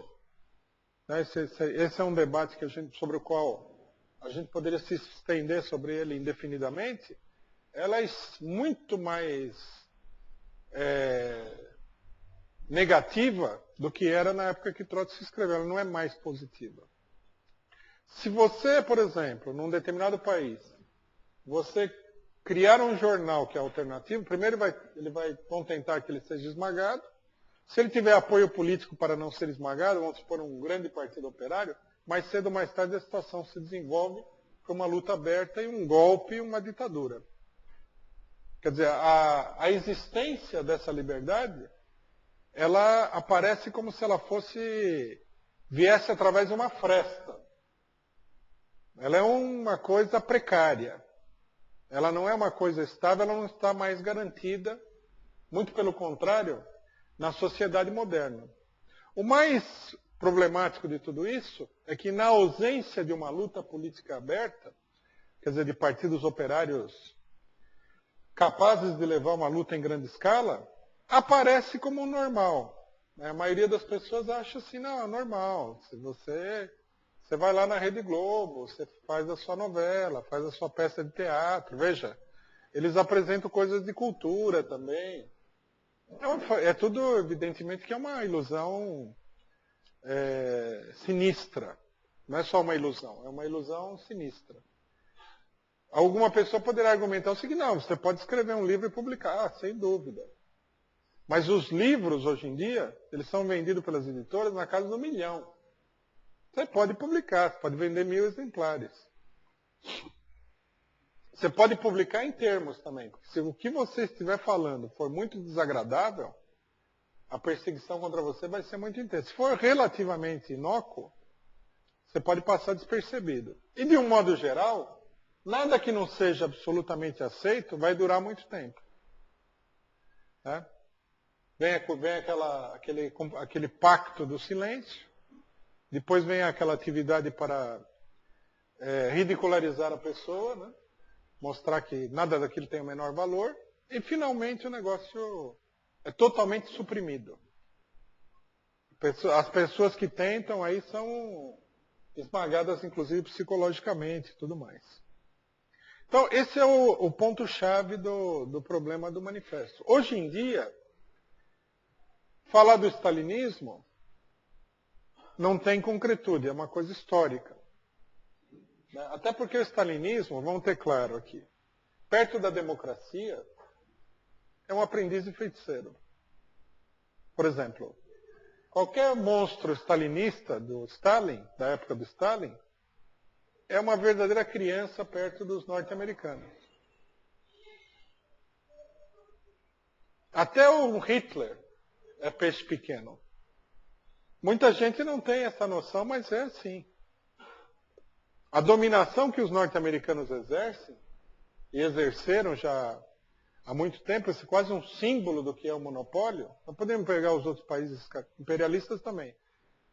né, esse é um debate sobre o qual a gente poderia se estender sobre ele indefinidamente, ela é muito mais negativa do que era na época que Trotsky escreveu, ela não é mais positiva. Se você, por exemplo, num determinado país, você criar um jornal que é alternativo, primeiro vão tentar que ele seja esmagado. Se ele tiver apoio político para não ser esmagado, vamos supor um grande partido operário, mais cedo ou mais tarde a situação se desenvolve para uma luta aberta e um golpe e uma ditadura. Quer dizer, a existência dessa liberdade, ela aparece como se ela viesse através de uma fresta. Ela é uma coisa precária. Ela não é uma coisa estável, ela não está mais garantida, muito pelo contrário, na sociedade moderna. O mais problemático de tudo isso é que na ausência de uma luta política aberta, quer dizer, de partidos operários capazes de levar uma luta em grande escala, aparece como normal. A maioria das pessoas acha assim, não, é normal. Se você Você vai lá na Rede Globo, você faz a sua novela, faz a sua peça de teatro. Veja, eles apresentam coisas de cultura também. É tudo, evidentemente, que é uma ilusão sinistra. Não é só uma ilusão, é uma ilusão sinistra. Alguma pessoa poderá argumentar o seguinte: não, você pode escrever um livro e publicar, sem dúvida. Mas os livros, hoje em dia, eles são vendidos pelas editoras na casa do 1 milhão. Você pode publicar, você pode vender 1000 exemplares. Você pode publicar em termos também. Porque se o que você estiver falando for muito desagradável, a perseguição contra você vai ser muito intensa. Se for relativamente inócuo, você pode passar despercebido. E de um modo geral, nada que não seja absolutamente aceito vai durar muito tempo. Né? Vem aquele pacto do silêncio, depois vem aquela atividade para ridicularizar a pessoa, né? Mostrar que nada daquilo tem o menor valor, e finalmente o negócio é totalmente suprimido. As pessoas que tentam aí são esmagadas, inclusive, psicologicamente e tudo mais. Então, esse é o ponto-chave do problema do manifesto. Hoje em dia, falar do stalinismo não tem concretude, é uma coisa histórica. Até porque o stalinismo, vamos ter claro aqui, perto da democracia, é um aprendiz de feiticeiro. Por exemplo, qualquer monstro stalinista do Stalin, da época do Stalin, é uma verdadeira criança perto dos norte-americanos. Até o Hitler é peixe pequeno. Muita gente não tem essa noção, mas é assim. A dominação que os norte-americanos exercem, e exerceram já há muito tempo, esse é quase um símbolo do que é o monopólio. Nós podemos pegar os outros países imperialistas também.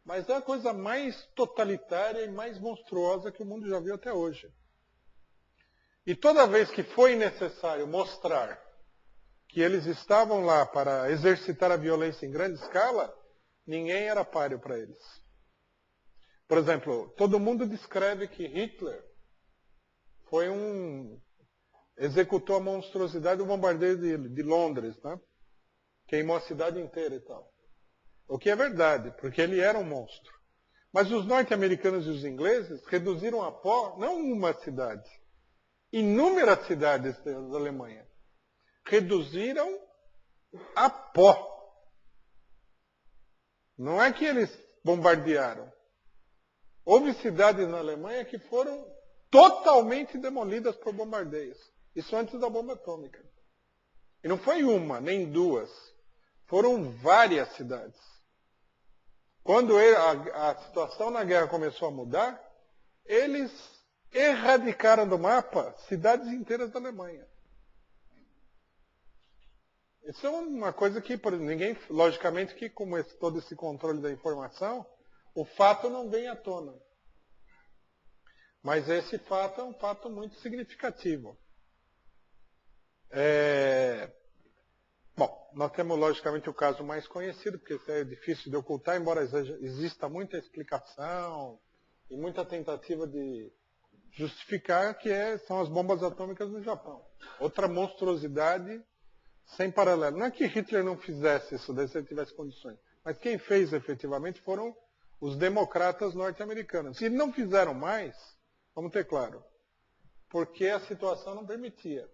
Mas é a coisa mais totalitária e mais monstruosa que o mundo já viu até hoje. E toda vez que foi necessário mostrar que eles estavam lá para exercitar a violência em grande escala, ninguém era páreo para eles. Por exemplo, todo mundo descreve que Hitler executou a monstruosidade do bombardeio de Londres, né? Queimou a cidade inteira e tal. O que é verdade, porque ele era um monstro. Mas os norte-americanos e os ingleses reduziram a pó, não uma cidade, inúmeras cidades da Alemanha. Reduziram a pó. Não é que eles bombardearam. Houve cidades na Alemanha que foram totalmente demolidas por bombardeios. Isso antes da bomba atômica. E não foi uma, nem duas. Foram várias cidades. Quando a situação na guerra começou a mudar, eles erradicaram do mapa cidades inteiras da Alemanha. Isso é uma coisa que ninguém, logicamente, que como todo esse controle da informação, o fato não vem à tona. Mas esse fato é um fato muito significativo. Bom, nós temos logicamente o caso mais conhecido, porque isso é difícil de ocultar, embora exista muita explicação e muita tentativa de justificar, são as bombas atômicas no Japão. Outra monstruosidade sem paralelo. Não é que Hitler não fizesse isso, se ele tivesse condições, mas quem fez efetivamente foram os democratas norte-americanos. Se não fizeram mais, vamos ter claro, porque a situação não permitia.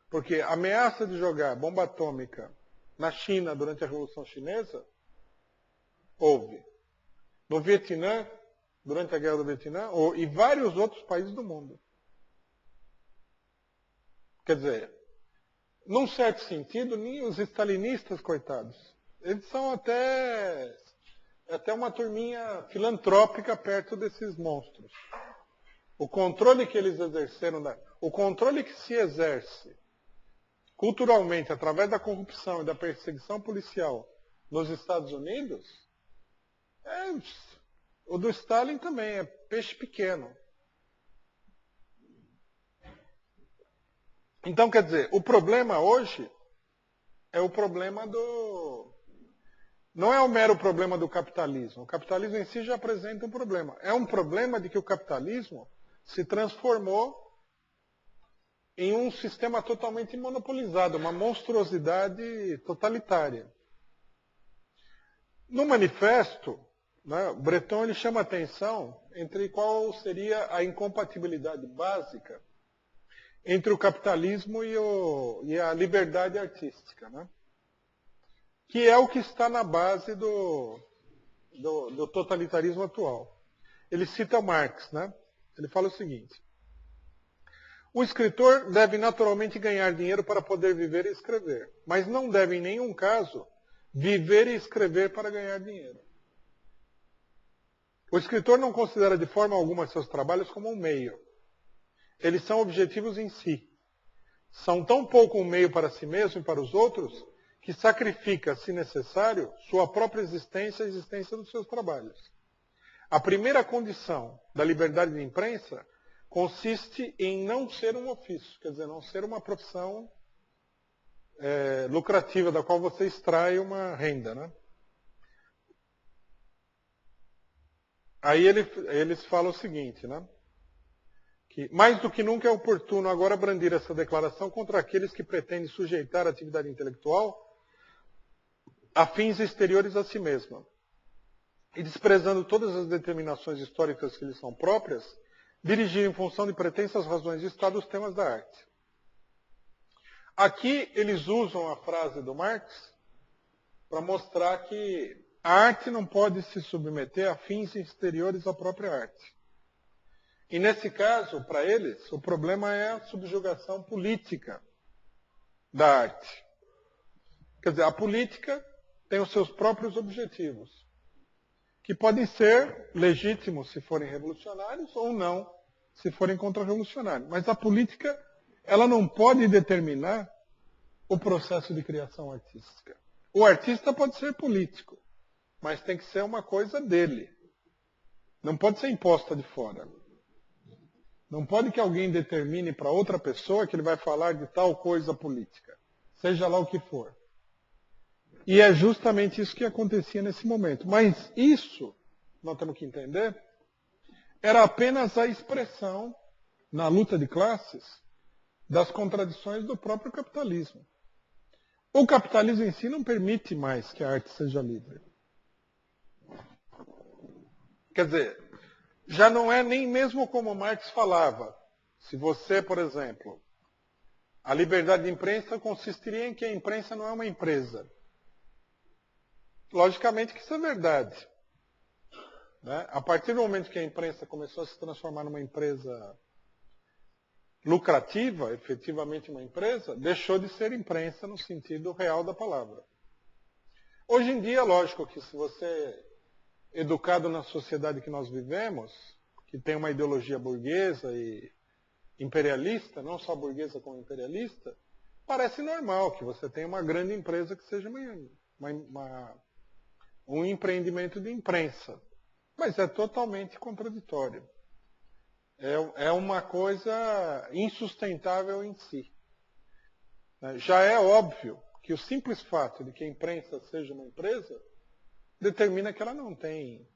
Porque a ameaça de jogar bomba atômica na China durante a Revolução Chinesa, houve. No Vietnã, durante a Guerra do Vietnã, e vários outros países do mundo. Quer dizer, num certo sentido, nem os stalinistas, coitados, eles são até uma turminha filantrópica perto desses monstros. O controle que eles exerceram, o controle que se exerce culturalmente, através da corrupção e da perseguição policial nos Estados Unidos, o do Stalin também é peixe pequeno. Então, quer dizer, o problema hoje é o problema não é o mero problema do capitalismo. O capitalismo em si já apresenta um problema. É um problema de que o capitalismo se transformou em um sistema totalmente monopolizado, uma monstruosidade totalitária. No manifesto, né, Breton ele chama atenção entre qual seria a incompatibilidade básica entre o capitalismo e a liberdade artística, né? Que é o que está na base do totalitarismo atual. Ele cita Marx, né? Ele fala o seguinte: o escritor deve naturalmente ganhar dinheiro para poder viver e escrever, mas não deve em nenhum caso viver e escrever para ganhar dinheiro. O escritor não considera de forma alguma seus trabalhos como um meio. Eles são objetivos em si. São tão pouco um meio para si mesmo e para os outros que sacrifica, se necessário, sua própria existência e a existência dos seus trabalhos. A primeira condição da liberdade de imprensa consiste em não ser um ofício, quer dizer, não ser uma profissão lucrativa da qual você extrai uma renda, né? Aí eles falam o seguinte, né? Que mais do que nunca é oportuno agora brandir essa declaração contra aqueles que pretendem sujeitar a atividade intelectual a fins exteriores a si mesma, e desprezando todas as determinações históricas que lhes são próprias, dirigir em função de pretensas razões de Estado os temas da arte. Aqui eles usam a frase do Marx para mostrar que a arte não pode se submeter a fins exteriores à própria arte. E nesse caso, para eles, o problema é a subjugação política da arte. Quer dizer, a política tem os seus próprios objetivos, que podem ser legítimos se forem revolucionários ou não se forem contra-revolucionários. Mas a política, ela não pode determinar o processo de criação artística. O artista pode ser político, mas tem que ser uma coisa dele. Não pode ser imposta de fora. Não pode que alguém determine para outra pessoa que ele vai falar de tal coisa política, seja lá o que for. E é justamente isso que acontecia nesse momento. Mas isso, nós temos que entender, era apenas a expressão, na luta de classes, das contradições do próprio capitalismo. O capitalismo em si não permite mais que a arte seja livre. Quer dizer, já não é nem mesmo como Marx falava. Se você, por exemplo, a liberdade de imprensa consistiria em que a imprensa não é uma empresa. Logicamente que isso é verdade. Né? A partir do momento que a imprensa começou a se transformar numa empresa lucrativa, efetivamente uma empresa, deixou de ser imprensa no sentido real da palavra. Hoje em dia, lógico que se você é educado na sociedade que nós vivemos, que tem uma ideologia burguesa e imperialista, não só burguesa como imperialista, parece normal que você tenha uma grande empresa que seja um empreendimento de imprensa. Mas é totalmente contraditório. É uma coisa insustentável em si. Já é óbvio que o simples fato de que a imprensa seja uma empresa determina que ela não tem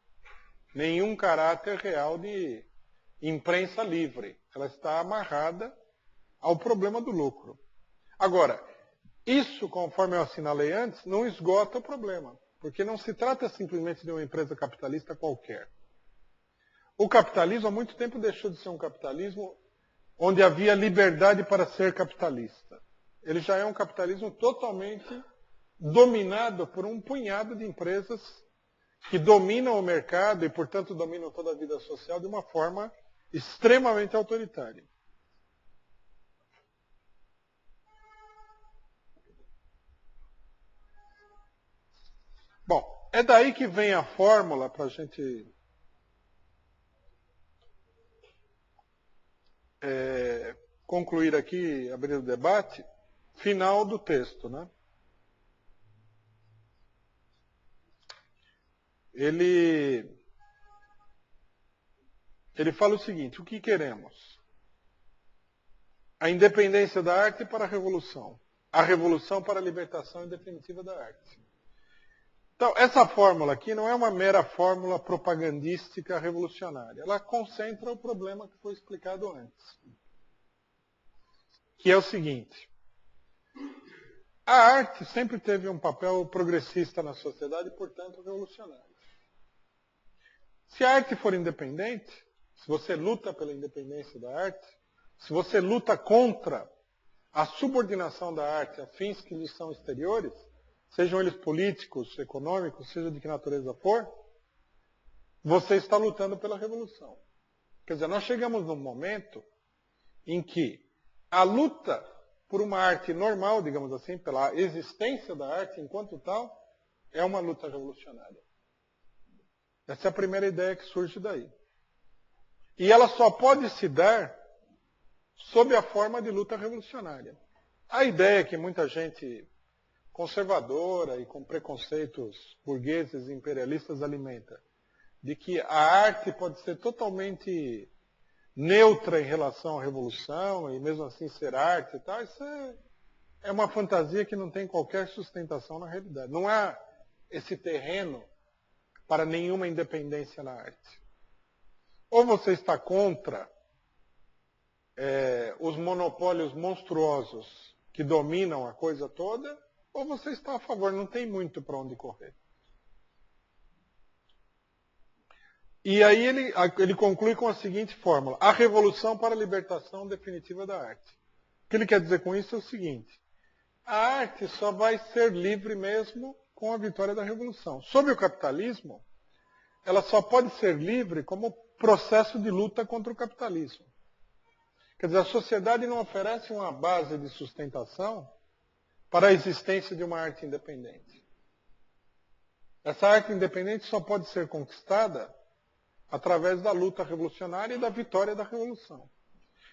nenhum caráter real de imprensa livre. Ela está amarrada ao problema do lucro. Agora, isso, conforme eu assinalei antes, não esgota o problema. Porque não se trata simplesmente de uma empresa capitalista qualquer. O capitalismo há muito tempo deixou de ser um capitalismo onde havia liberdade para ser capitalista. Ele já é um capitalismo totalmente dominado por um punhado de empresas que dominam o mercado e, portanto, dominam toda a vida social de uma forma extremamente autoritária. Bom, é daí que vem a fórmula para a gente concluir aqui, abrir o debate, final do texto, né? Ele fala o seguinte: o que queremos? A independência da arte para a revolução. A revolução para a libertação definitiva da arte. Então, essa fórmula aqui não é uma mera fórmula propagandística revolucionária. Ela concentra o problema que foi explicado antes. Que é o seguinte. A arte sempre teve um papel progressista na sociedade e, portanto, revolucionário. Se a arte for independente, se você luta pela independência da arte, se você luta contra a subordinação da arte a fins que lhe são exteriores, sejam eles políticos, econômicos, seja de que natureza for, você está lutando pela revolução. Quer dizer, nós chegamos num momento em que a luta por uma arte normal, digamos assim, pela existência da arte enquanto tal, é uma luta revolucionária. Essa é a primeira ideia que surge daí. E ela só pode se dar sob a forma de luta revolucionária. A ideia que muita gente conservadora e com preconceitos burgueses e imperialistas alimenta, de que a arte pode ser totalmente neutra em relação à revolução e mesmo assim ser arte e tal, isso é uma fantasia que não tem qualquer sustentação na realidade. Não há esse terreno para nenhuma independência na arte. Ou você está contra os monopólios monstruosos que dominam a coisa toda, ou você está a favor, não tem muito para onde correr. E aí ele conclui com a seguinte fórmula: a revolução para a libertação definitiva da arte. O que ele quer dizer com isso é o seguinte: a arte só vai ser livre mesmo com a vitória da revolução. Sob o capitalismo, ela só pode ser livre como processo de luta contra o capitalismo. Quer dizer, a sociedade não oferece uma base de sustentação para a existência de uma arte independente. Essa arte independente só pode ser conquistada através da luta revolucionária e da vitória da revolução.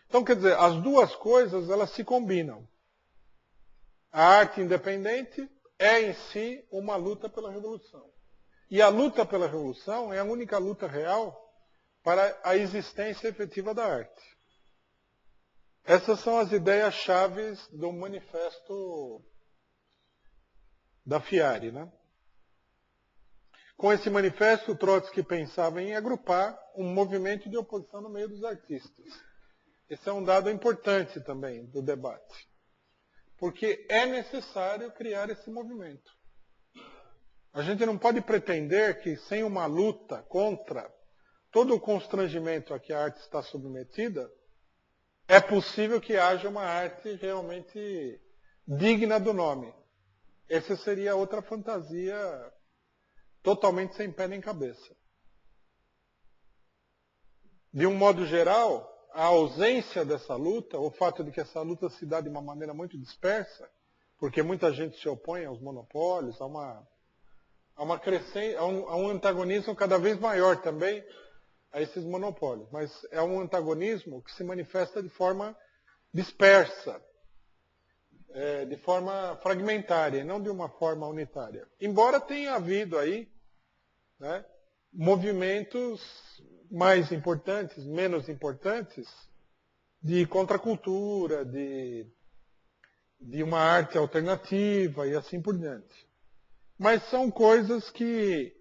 Então, quer dizer, as duas coisas, elas se combinam. A arte independente é em si uma luta pela revolução. E a luta pela revolução é a única luta real para a existência efetiva da arte. Essas são as ideias-chave do manifesto da Fiari, né? Com esse manifesto, Trotsky pensava em agrupar um movimento de oposição no meio dos artistas. Esse é um dado importante também do debate. Porque é necessário criar esse movimento. A gente não pode pretender que, sem uma luta contra todo o constrangimento a que a arte está submetida, é possível que haja uma arte realmente digna do nome. Essa seria outra fantasia totalmente sem pé nem cabeça. De um modo geral, a ausência dessa luta, o fato de que essa luta se dá de uma maneira muito dispersa, porque muita gente se opõe aos monopólios, há um antagonismo cada vez maior também a esses monopólios. Mas é um antagonismo que se manifesta de forma dispersa, de forma fragmentária, e não de uma forma unitária. Embora tenha havido aí, né, movimentos mais importantes, menos importantes, de contracultura, de uma arte alternativa e assim por diante. Mas são coisas que,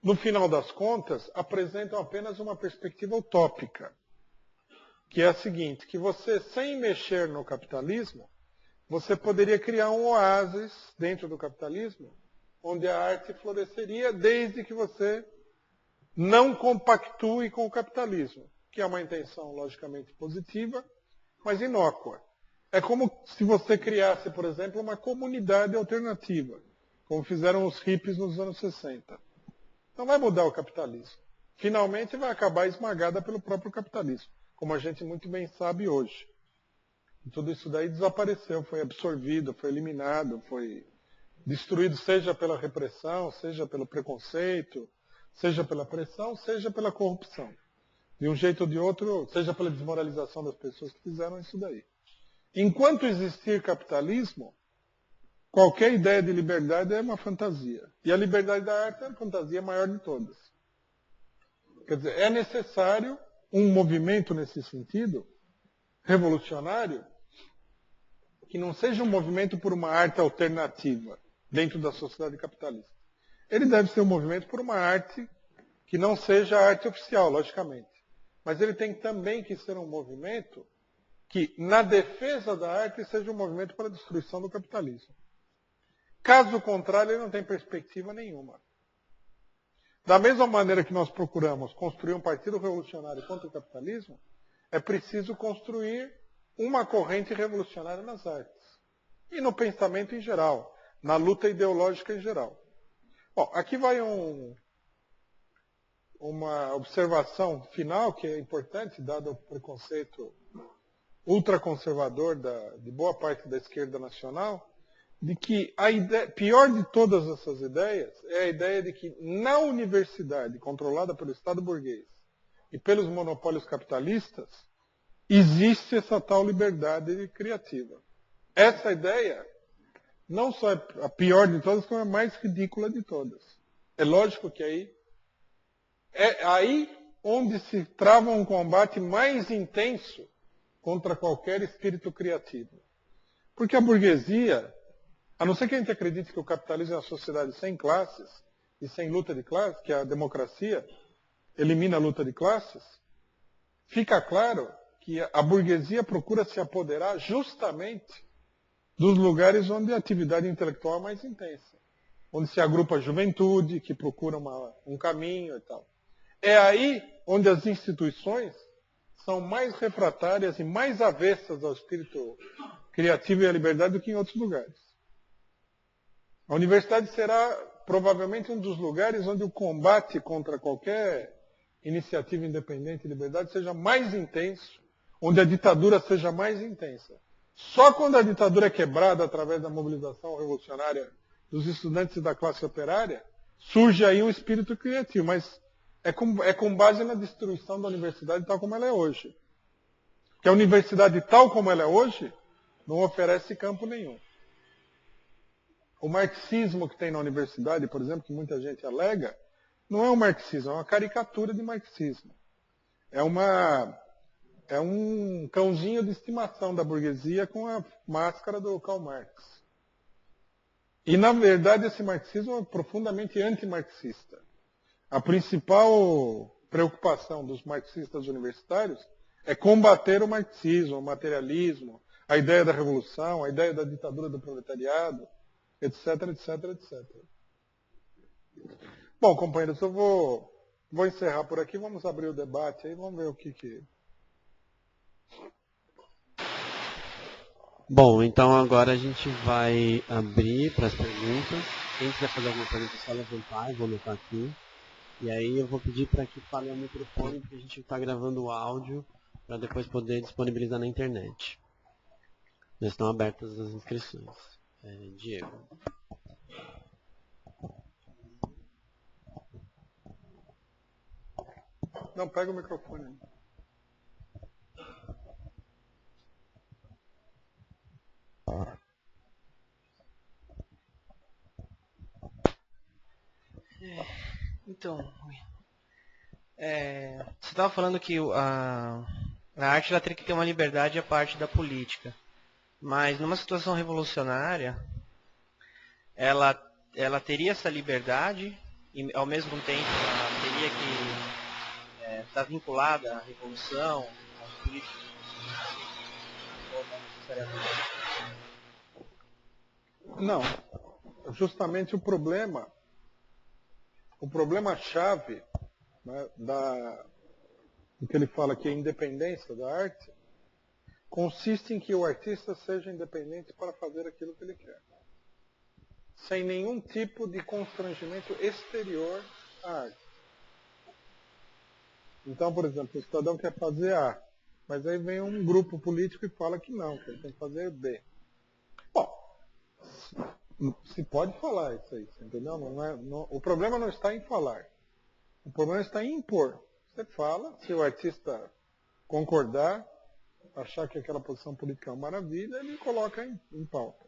no final das contas, apresentam apenas uma perspectiva utópica, que é a seguinte: que você, sem mexer no capitalismo, você poderia criar um oásis dentro do capitalismo, onde a arte floresceria, desde que você não compactue com o capitalismo, que é uma intenção logicamente positiva, mas inócua. É como se você criasse, por exemplo, uma comunidade alternativa, como fizeram os hippies nos anos 60. Não vai mudar o capitalismo. Finalmente vai acabar esmagada pelo próprio capitalismo, como a gente muito bem sabe hoje. E tudo isso daí desapareceu, foi absorvido, foi eliminado, foi destruído, seja pela repressão, seja pelo preconceito, seja pela pressão, seja pela corrupção. De um jeito ou de outro, seja pela desmoralização das pessoas que fizeram isso daí. Enquanto existir capitalismo, qualquer ideia de liberdade é uma fantasia. E a liberdade da arte é a fantasia maior de todas. Quer dizer, é necessário um movimento nesse sentido, revolucionário, que não seja um movimento por uma arte alternativa dentro da sociedade capitalista, Ele deve ser um movimento por uma arte que não seja a arte oficial, logicamente. Mas ele tem também que ser um movimento que, na defesa da arte, seja um movimento para a destruição do capitalismo. Caso contrário, ele não tem perspectiva nenhuma. Da mesma maneira que nós procuramos construir um partido revolucionário contra o capitalismo, é preciso construir uma corrente revolucionária nas artes. E no pensamento em geral, na luta ideológica em geral. Bom, aqui vai uma observação final que é importante, dado o preconceito ultraconservador de boa parte da esquerda nacional, de que a ideia, pior de todas essas ideias é a ideia de que na universidade controlada pelo Estado burguês e pelos monopólios capitalistas, existe essa tal liberdade criativa. Essa ideia não só é a pior de todas, como é a mais ridícula de todas. É lógico que é aí onde se trava um combate mais intenso contra qualquer espírito criativo. Porque a burguesia, a não ser que a gente acredite que o capitalismo é uma sociedade sem classes e sem luta de classes, que a democracia elimina a luta de classes, fica claro que a burguesia procura se apoderar justamente dos lugares onde a atividade intelectual é mais intensa, onde se agrupa a juventude, que procura um caminho e tal. É aí onde as instituições são mais refratárias e mais avessas ao espírito criativo e à liberdade do que em outros lugares. A universidade será provavelmente um dos lugares onde o combate contra qualquer iniciativa independente e liberdade seja mais intenso, onde a ditadura seja mais intensa. Só quando a ditadura é quebrada através da mobilização revolucionária dos estudantes e da classe operária, surge aí um espírito criativo, mas é com base na destruição da universidade tal como ela é hoje. Porque a universidade tal como ela é hoje não oferece campo nenhum. O marxismo que tem na universidade, por exemplo, que muita gente alega, não é um marxismo, é uma caricatura de marxismo. É um cãozinho de estimação da burguesia com a máscara do Karl Marx. E, na verdade, esse marxismo é profundamente antimarxista. A principal preocupação dos marxistas universitários é combater o marxismo, o materialismo, a ideia da revolução, a ideia da ditadura do proletariado, etc, etc, etc. Bom, companheiros, eu vou encerrar por aqui, vamos abrir o debate aí, vamos ver o que... Bom, então agora a gente vai abrir para as perguntas. Quem quiser fazer alguma pergunta, é só levantar, eu vou anotar aqui. E aí eu vou pedir para que fale ao microfone, porque a gente está gravando o áudio para depois poder disponibilizar na internet. Já estão abertas as inscrições. Diego. Não, pega o microfone. Então, você estava falando que a arte ela teria que ter uma liberdade à parte da política. Mas numa situação revolucionária, ela teria essa liberdade e ao mesmo tempo ela teria que estar vinculada à revolução, aos políticos, ou não necessariamente? Não. Justamente o problema-chave, né, do que ele fala que é a independência da arte, consiste em que o artista seja independente para fazer aquilo que ele quer. Sem nenhum tipo de constrangimento exterior à arte. Então, por exemplo, o cidadão quer fazer A, mas aí vem um grupo político e fala que não, que ele tem que fazer B. Bom, se pode falar isso aí, entendeu? O problema não está em falar. O problema está em impor. Você fala, se o artista concordar, achar que aquela posição política é uma maravilha, ele coloca em pauta.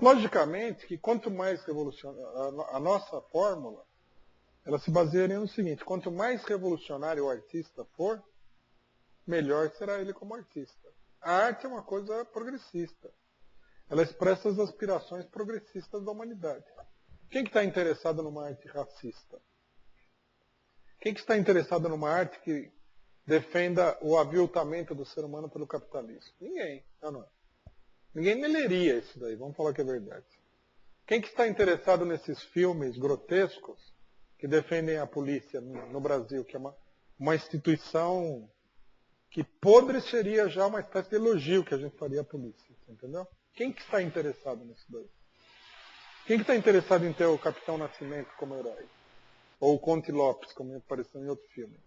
Logicamente que quanto mais revolucionário, a nossa fórmula, ela se basearia no seguinte: quanto mais revolucionário o artista for, melhor será ele como artista. A arte é uma coisa progressista. Ela expressa as aspirações progressistas da humanidade. Quem que está interessado numa arte racista? Quem que está interessado numa arte que defenda o aviltamento do ser humano pelo capitalismo? Ninguém, não é? Ninguém nem leria isso daí, vamos falar que é verdade. Quem que está interessado nesses filmes grotescos que defendem a polícia no Brasil, que é uma instituição que podre seria já uma espécie de elogio que a gente faria à polícia, entendeu? Quem que está interessado nisso daí? Quem que está interessado em ter o Capitão Nascimento como herói? Ou o Conte Lopes, como apareceu em outro filme?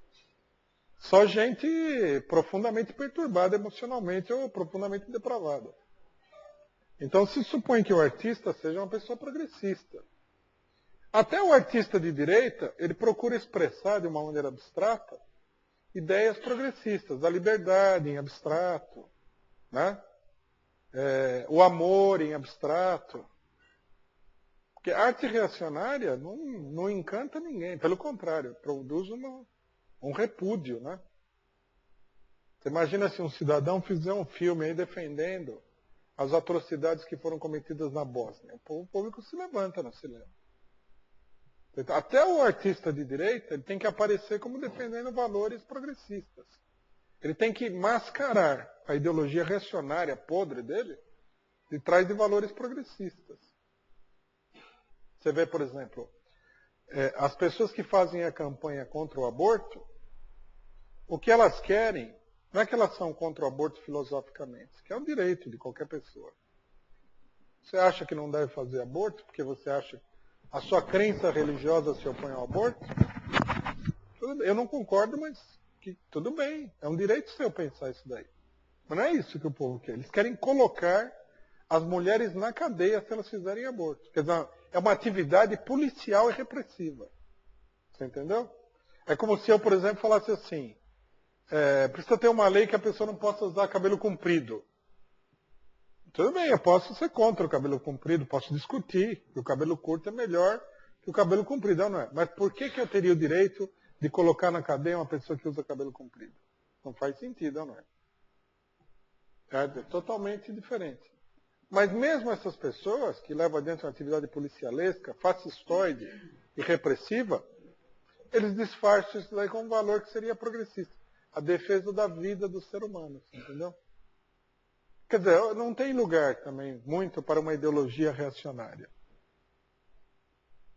Só gente profundamente perturbada emocionalmente ou profundamente depravada. Então se supõe que o artista seja uma pessoa progressista. Até o artista de direita, ele procura expressar de uma maneira abstrata ideias progressistas, da liberdade em abstrato, né? O amor em abstrato. Porque a arte reacionária não encanta ninguém, pelo contrário, produz um repúdio, né? Você imagina se um cidadão fizer um filme aí defendendo as atrocidades que foram cometidas na Bósnia. O público se levanta no cinema. Até o artista de direita ele tem que aparecer como defendendo valores progressistas. Ele tem que mascarar a ideologia reacionária podre dele de trás de valores progressistas. Você vê, por exemplo, as pessoas que fazem a campanha contra o aborto, o que elas querem não é que elas são contra o aborto filosoficamente, que é um direito de qualquer pessoa. Você acha que não deve fazer aborto porque você acha que a sua crença religiosa se opõe ao aborto? Eu não concordo, mas tudo bem. É um direito seu pensar isso daí. Mas não é isso que o povo quer. Eles querem colocar as mulheres na cadeia se elas fizerem aborto. Quer dizer, é uma atividade policial e repressiva. Você entendeu? É como se eu, por exemplo, falasse assim, precisa ter uma lei que a pessoa não possa usar cabelo comprido. Tudo bem, eu posso ser contra o cabelo comprido, posso discutir que o cabelo curto é melhor que o cabelo comprido, não é? Mas por que eu teria o direito de colocar na cadeia uma pessoa que usa cabelo comprido? Não faz sentido, não é? É totalmente diferente. Mas mesmo essas pessoas que levam adiante uma atividade policialesca, fascistoide e repressiva, eles disfarçam isso daí com um valor que seria progressista. A defesa da vida do ser humano, entendeu? Quer dizer, não tem lugar também muito para uma ideologia reacionária.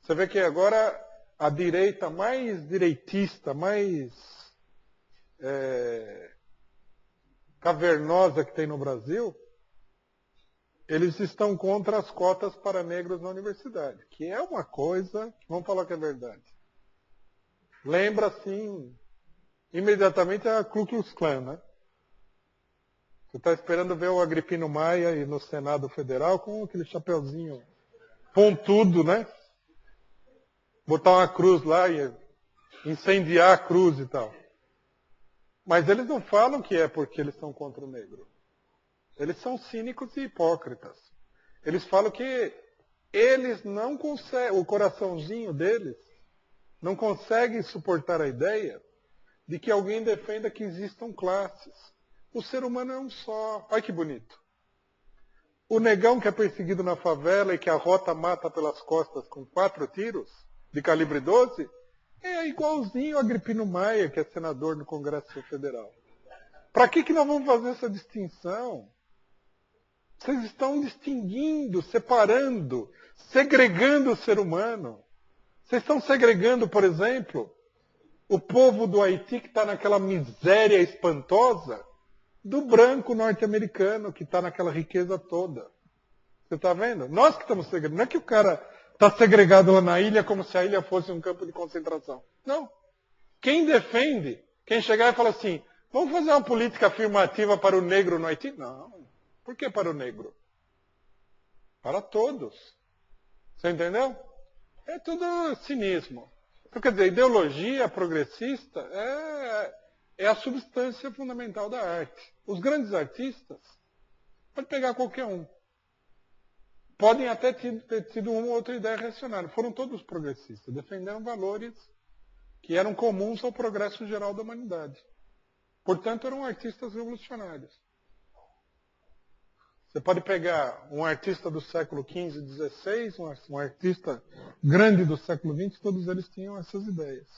Você vê que agora a direita mais direitista, mais cavernosa que tem no Brasil, eles estão contra as cotas para negros na universidade, que é uma coisa, vamos falar que é verdade. Lembra, assim, imediatamente a Ku Klux Klan, né? Você está esperando ver o Agripino Maia aí no Senado Federal com aquele chapeuzinho pontudo, né? Botar uma cruz lá e incendiar a cruz e tal. Mas eles não falam que é porque eles são contra o negro. Eles são cínicos e hipócritas. Eles falam que eles não conseguem, o coraçãozinho deles não consegue suportar a ideia de que alguém defenda que existam classes. O ser humano é um só. Olha que bonito. O negão que é perseguido na favela e que a rota mata pelas costas com 4 tiros de calibre 12 é igualzinho a Agripino Maia, que é senador no Congresso Federal. Para que nós vamos fazer essa distinção? Vocês estão distinguindo, separando, segregando o ser humano. Vocês estão segregando, por exemplo, o povo do Haiti que está naquela miséria espantosa do branco norte-americano que está naquela riqueza toda. Você está vendo? Nós que estamos segregando. Não é que o cara está segregado lá na ilha como se a ilha fosse um campo de concentração. Não. Quem defende, quem chegar e falar assim, vamos fazer uma política afirmativa para o negro no Haiti? Não. Por que para o negro? Para todos. Você entendeu? É tudo cinismo. Então, quer dizer, ideologia progressista é a substância fundamental da arte. Os grandes artistas, pode pegar qualquer um, podem até ter tido uma ou outra ideia reacionária. Foram todos progressistas, defenderam valores que eram comuns ao progresso geral da humanidade. Portanto, eram artistas revolucionários. Você pode pegar um artista do século XV e XVI, um artista grande do século XX, todos eles tinham essas ideias.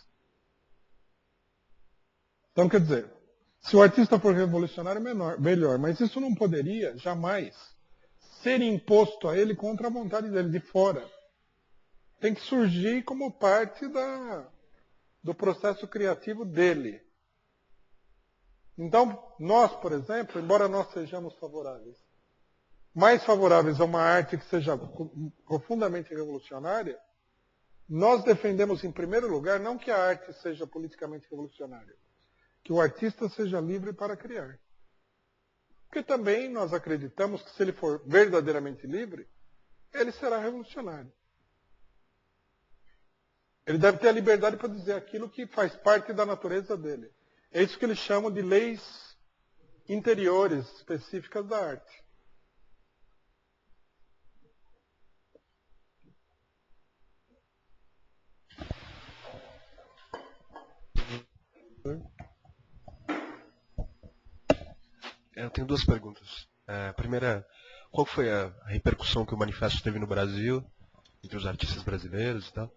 Então, quer dizer, se o artista for revolucionário, melhor, mas isso não poderia, jamais, ser imposto a ele contra a vontade dele, de fora. Tem que surgir como parte do processo criativo dele. Então, nós, por exemplo, embora nós sejamos favoráveis, mais favoráveis a uma arte que seja profundamente revolucionária, nós defendemos, em primeiro lugar, não que a arte seja politicamente revolucionária, que o artista seja livre para criar. Porque também nós acreditamos que se ele for verdadeiramente livre, ele será revolucionário. Ele deve ter a liberdade para dizer aquilo que faz parte da natureza dele. É isso que eles chamam de leis interiores específicas da arte. Eu tenho duas perguntas. A primeira, qual foi a repercussão que o manifesto teve no Brasil, entre os artistas brasileiros e tal?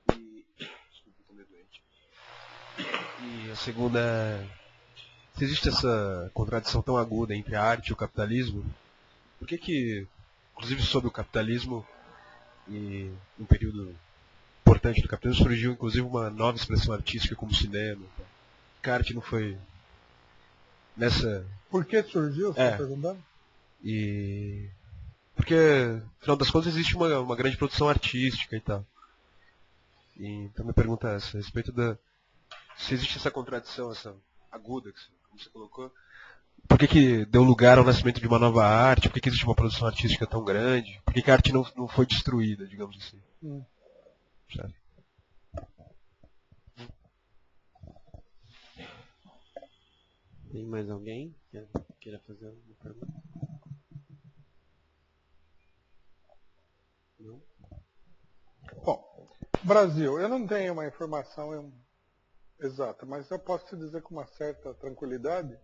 Desculpa, tô meio doente. E a segunda, se existe essa contradição tão aguda entre a arte e o capitalismo, por que, inclusive sob o capitalismo, e um período importante do capitalismo, surgiu inclusive uma nova expressão artística como cinema? Que a arte não foi nessa... Por que surgiu, você está perguntando? E... Porque, afinal das contas, existe uma grande produção artística e tal. E, então, minha pergunta é essa, a respeito da... Se existe essa contradição, essa aguda, como você colocou, por que deu lugar ao nascimento de uma nova arte? Por que existe uma produção artística tão grande? Por que a arte não foi destruída, digamos assim? Sabe? Tem mais alguém que queira fazer alguma pergunta? Não? Bom, Brasil, eu não tenho uma informação exata, mas eu posso te dizer com uma certa tranquilidade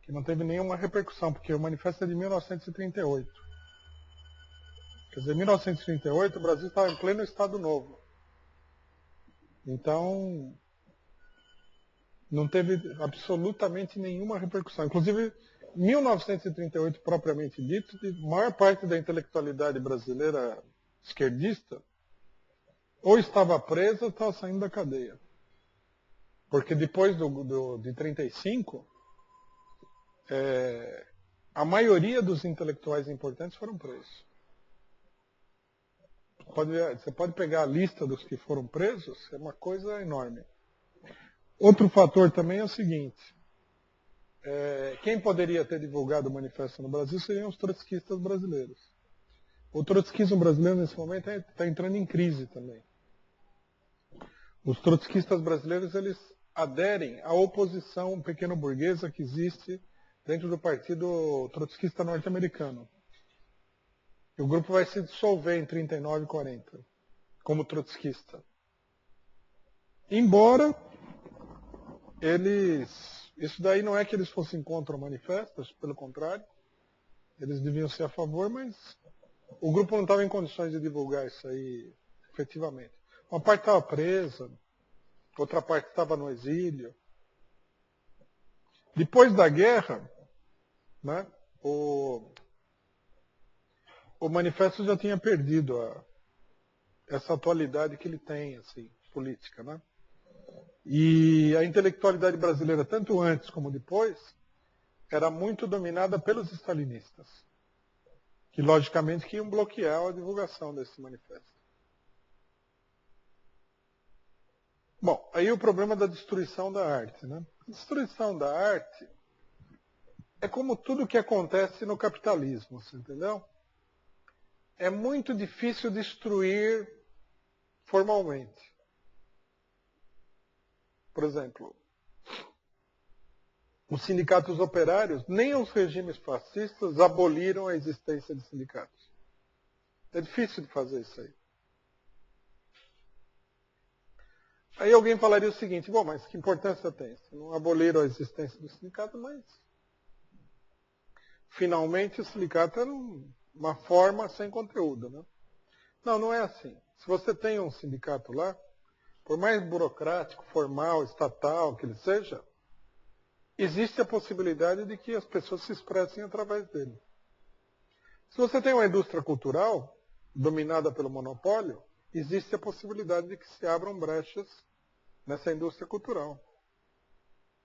que não teve nenhuma repercussão, porque o manifesto é de 1938. Quer dizer, em 1938 o Brasil estava em pleno Estado Novo. Então, não teve absolutamente nenhuma repercussão. Inclusive, 1938, propriamente dito, a maior parte da intelectualidade brasileira esquerdista ou estava presa ou estava saindo da cadeia. Porque depois de 35, a maioria dos intelectuais importantes foram presos. Você pode pegar a lista dos que foram presos, é uma coisa enorme. Outro fator também é o seguinte, quem poderia ter divulgado o manifesto no Brasil seriam os trotskistas brasileiros. O trotskismo brasileiro, nesse momento, está entrando em crise também. Os trotskistas brasileiros, eles aderem à oposição pequeno-burguesa que existe dentro do Partido Trotskista Norte-Americano. E o grupo vai se dissolver em 39 e 40, como trotskista. Embora isso daí não é que eles fossem contra o manifesto, pelo contrário, eles deviam ser a favor, mas o grupo não estava em condições de divulgar isso aí efetivamente. Uma parte estava presa, outra parte estava no exílio. Depois da guerra, né, o manifesto já tinha perdido essa atualidade que ele tem, assim, política, né? E a intelectualidade brasileira, tanto antes como depois, era muito dominada pelos stalinistas, que logicamente iam bloquear a divulgação desse manifesto. Bom, aí o problema da destruição da arte, né? A destruição da arte é como tudo que acontece no capitalismo, você entendeu? É muito difícil destruir formalmente. Por exemplo, os sindicatos operários, nem os regimes fascistas aboliram a existência de sindicatos. É difícil de fazer isso aí. Aí alguém falaria o seguinte, bom, mas que importância tem? Não aboliram a existência do sindicato, mas finalmente o sindicato era uma forma sem conteúdo. Né? Não, não é assim. Se você tem um sindicato lá, por mais burocrático, formal, estatal que ele seja, existe a possibilidade de que as pessoas se expressem através dele. Se você tem uma indústria cultural dominada pelo monopólio, existe a possibilidade de que se abram brechas nessa indústria cultural.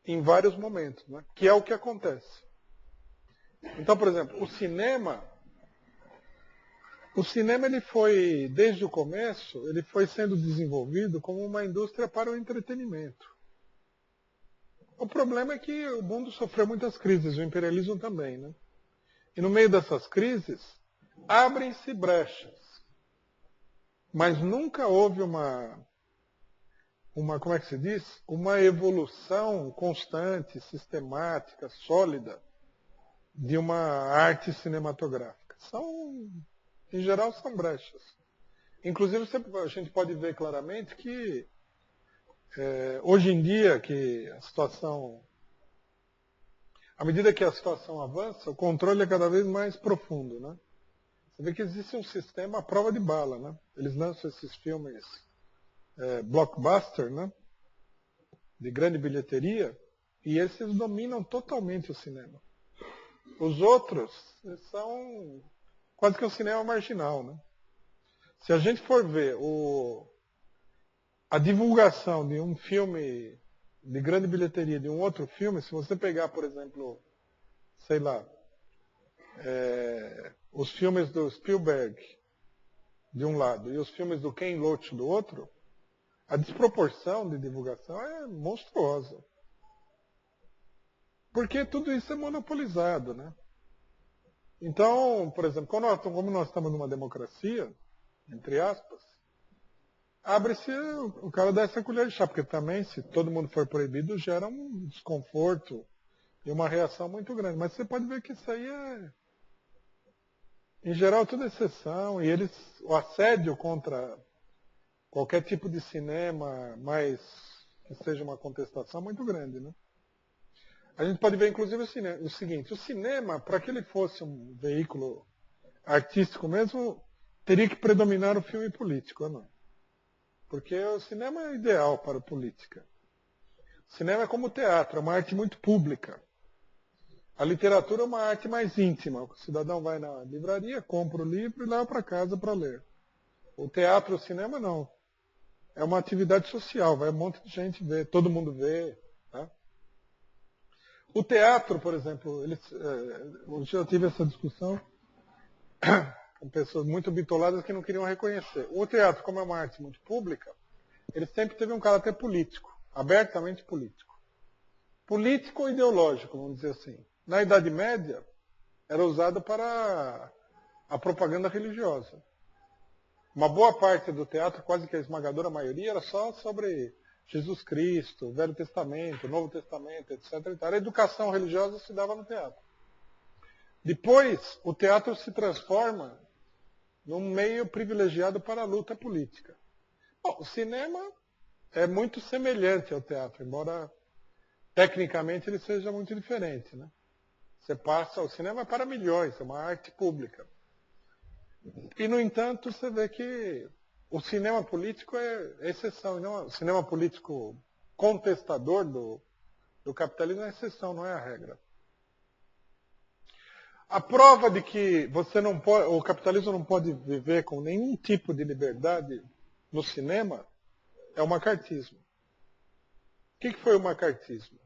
Em vários momentos, né? Que é o que acontece. Então, por exemplo, o cinema ele foi, desde o começo, ele foi sendo desenvolvido como uma indústria para o entretenimento. O problema é que o mundo sofreu muitas crises, o imperialismo também, né? E no meio dessas crises, abrem-se brechas. Mas nunca houve como é que se diz? Uma evolução constante, sistemática, sólida de uma arte cinematográfica. Em geral, são brechas. Inclusive, a gente pode ver claramente que hoje em dia, à medida que a situação avança, o controle é cada vez mais profundo, né? Você vê que existe um sistema à prova de bala, né? Eles lançam esses filmes blockbuster, né? De grande bilheteria, e esses dominam totalmente o cinema. Os outros são quase que um cinema marginal, né? Se a gente for ver a divulgação de um filme de grande bilheteria de um outro filme, se você pegar, por exemplo, sei lá, os filmes do Spielberg de um lado e os filmes do Ken Loach do outro, a desproporção de divulgação é monstruosa. Porque tudo isso é monopolizado, né? Então, por exemplo, como nós estamos numa democracia, entre aspas, abre-se, o cara dá essa colher de chá, porque também, se todo mundo for proibido, gera um desconforto e uma reação muito grande. Mas você pode ver que isso aí em geral, tudo exceção, e o assédio contra qualquer tipo de cinema, mais que seja uma contestação, é muito grande, né? A gente pode ver, inclusive, o seguinte, o cinema, para que ele fosse um veículo artístico mesmo, teria que predominar o filme político, não? Porque o cinema é ideal para a política. O cinema é como o teatro, é uma arte muito pública. A literatura é uma arte mais íntima. O cidadão vai na livraria, compra o livro e leva para casa para ler. O teatro, o cinema, não. É uma atividade social, vai um monte de gente ver, todo mundo vê. Tá? O teatro, por exemplo, hoje eu tive essa discussão com pessoas muito bitoladas que não queriam reconhecer. O teatro, como é uma arte muito pública, ele sempre teve um caráter político, abertamente político. Político ou ideológico, vamos dizer assim. Na Idade Média, era usado para a propaganda religiosa. Uma boa parte do teatro, quase que a esmagadora maioria, era só sobre Jesus Cristo, Velho Testamento, Novo Testamento, etc. A educação religiosa se dava no teatro. Depois, o teatro se transforma num meio privilegiado para a luta política. Bom, o cinema é muito semelhante ao teatro, embora tecnicamente ele seja muito diferente, né? O cinema é para milhões, é uma arte pública. E, no entanto, você vê que o cinema político é exceção, não, o cinema político contestador do capitalismo é exceção, não é a regra. A prova de que o capitalismo não pode viver com nenhum tipo de liberdade no cinema é o macartismo. O que foi o macartismo?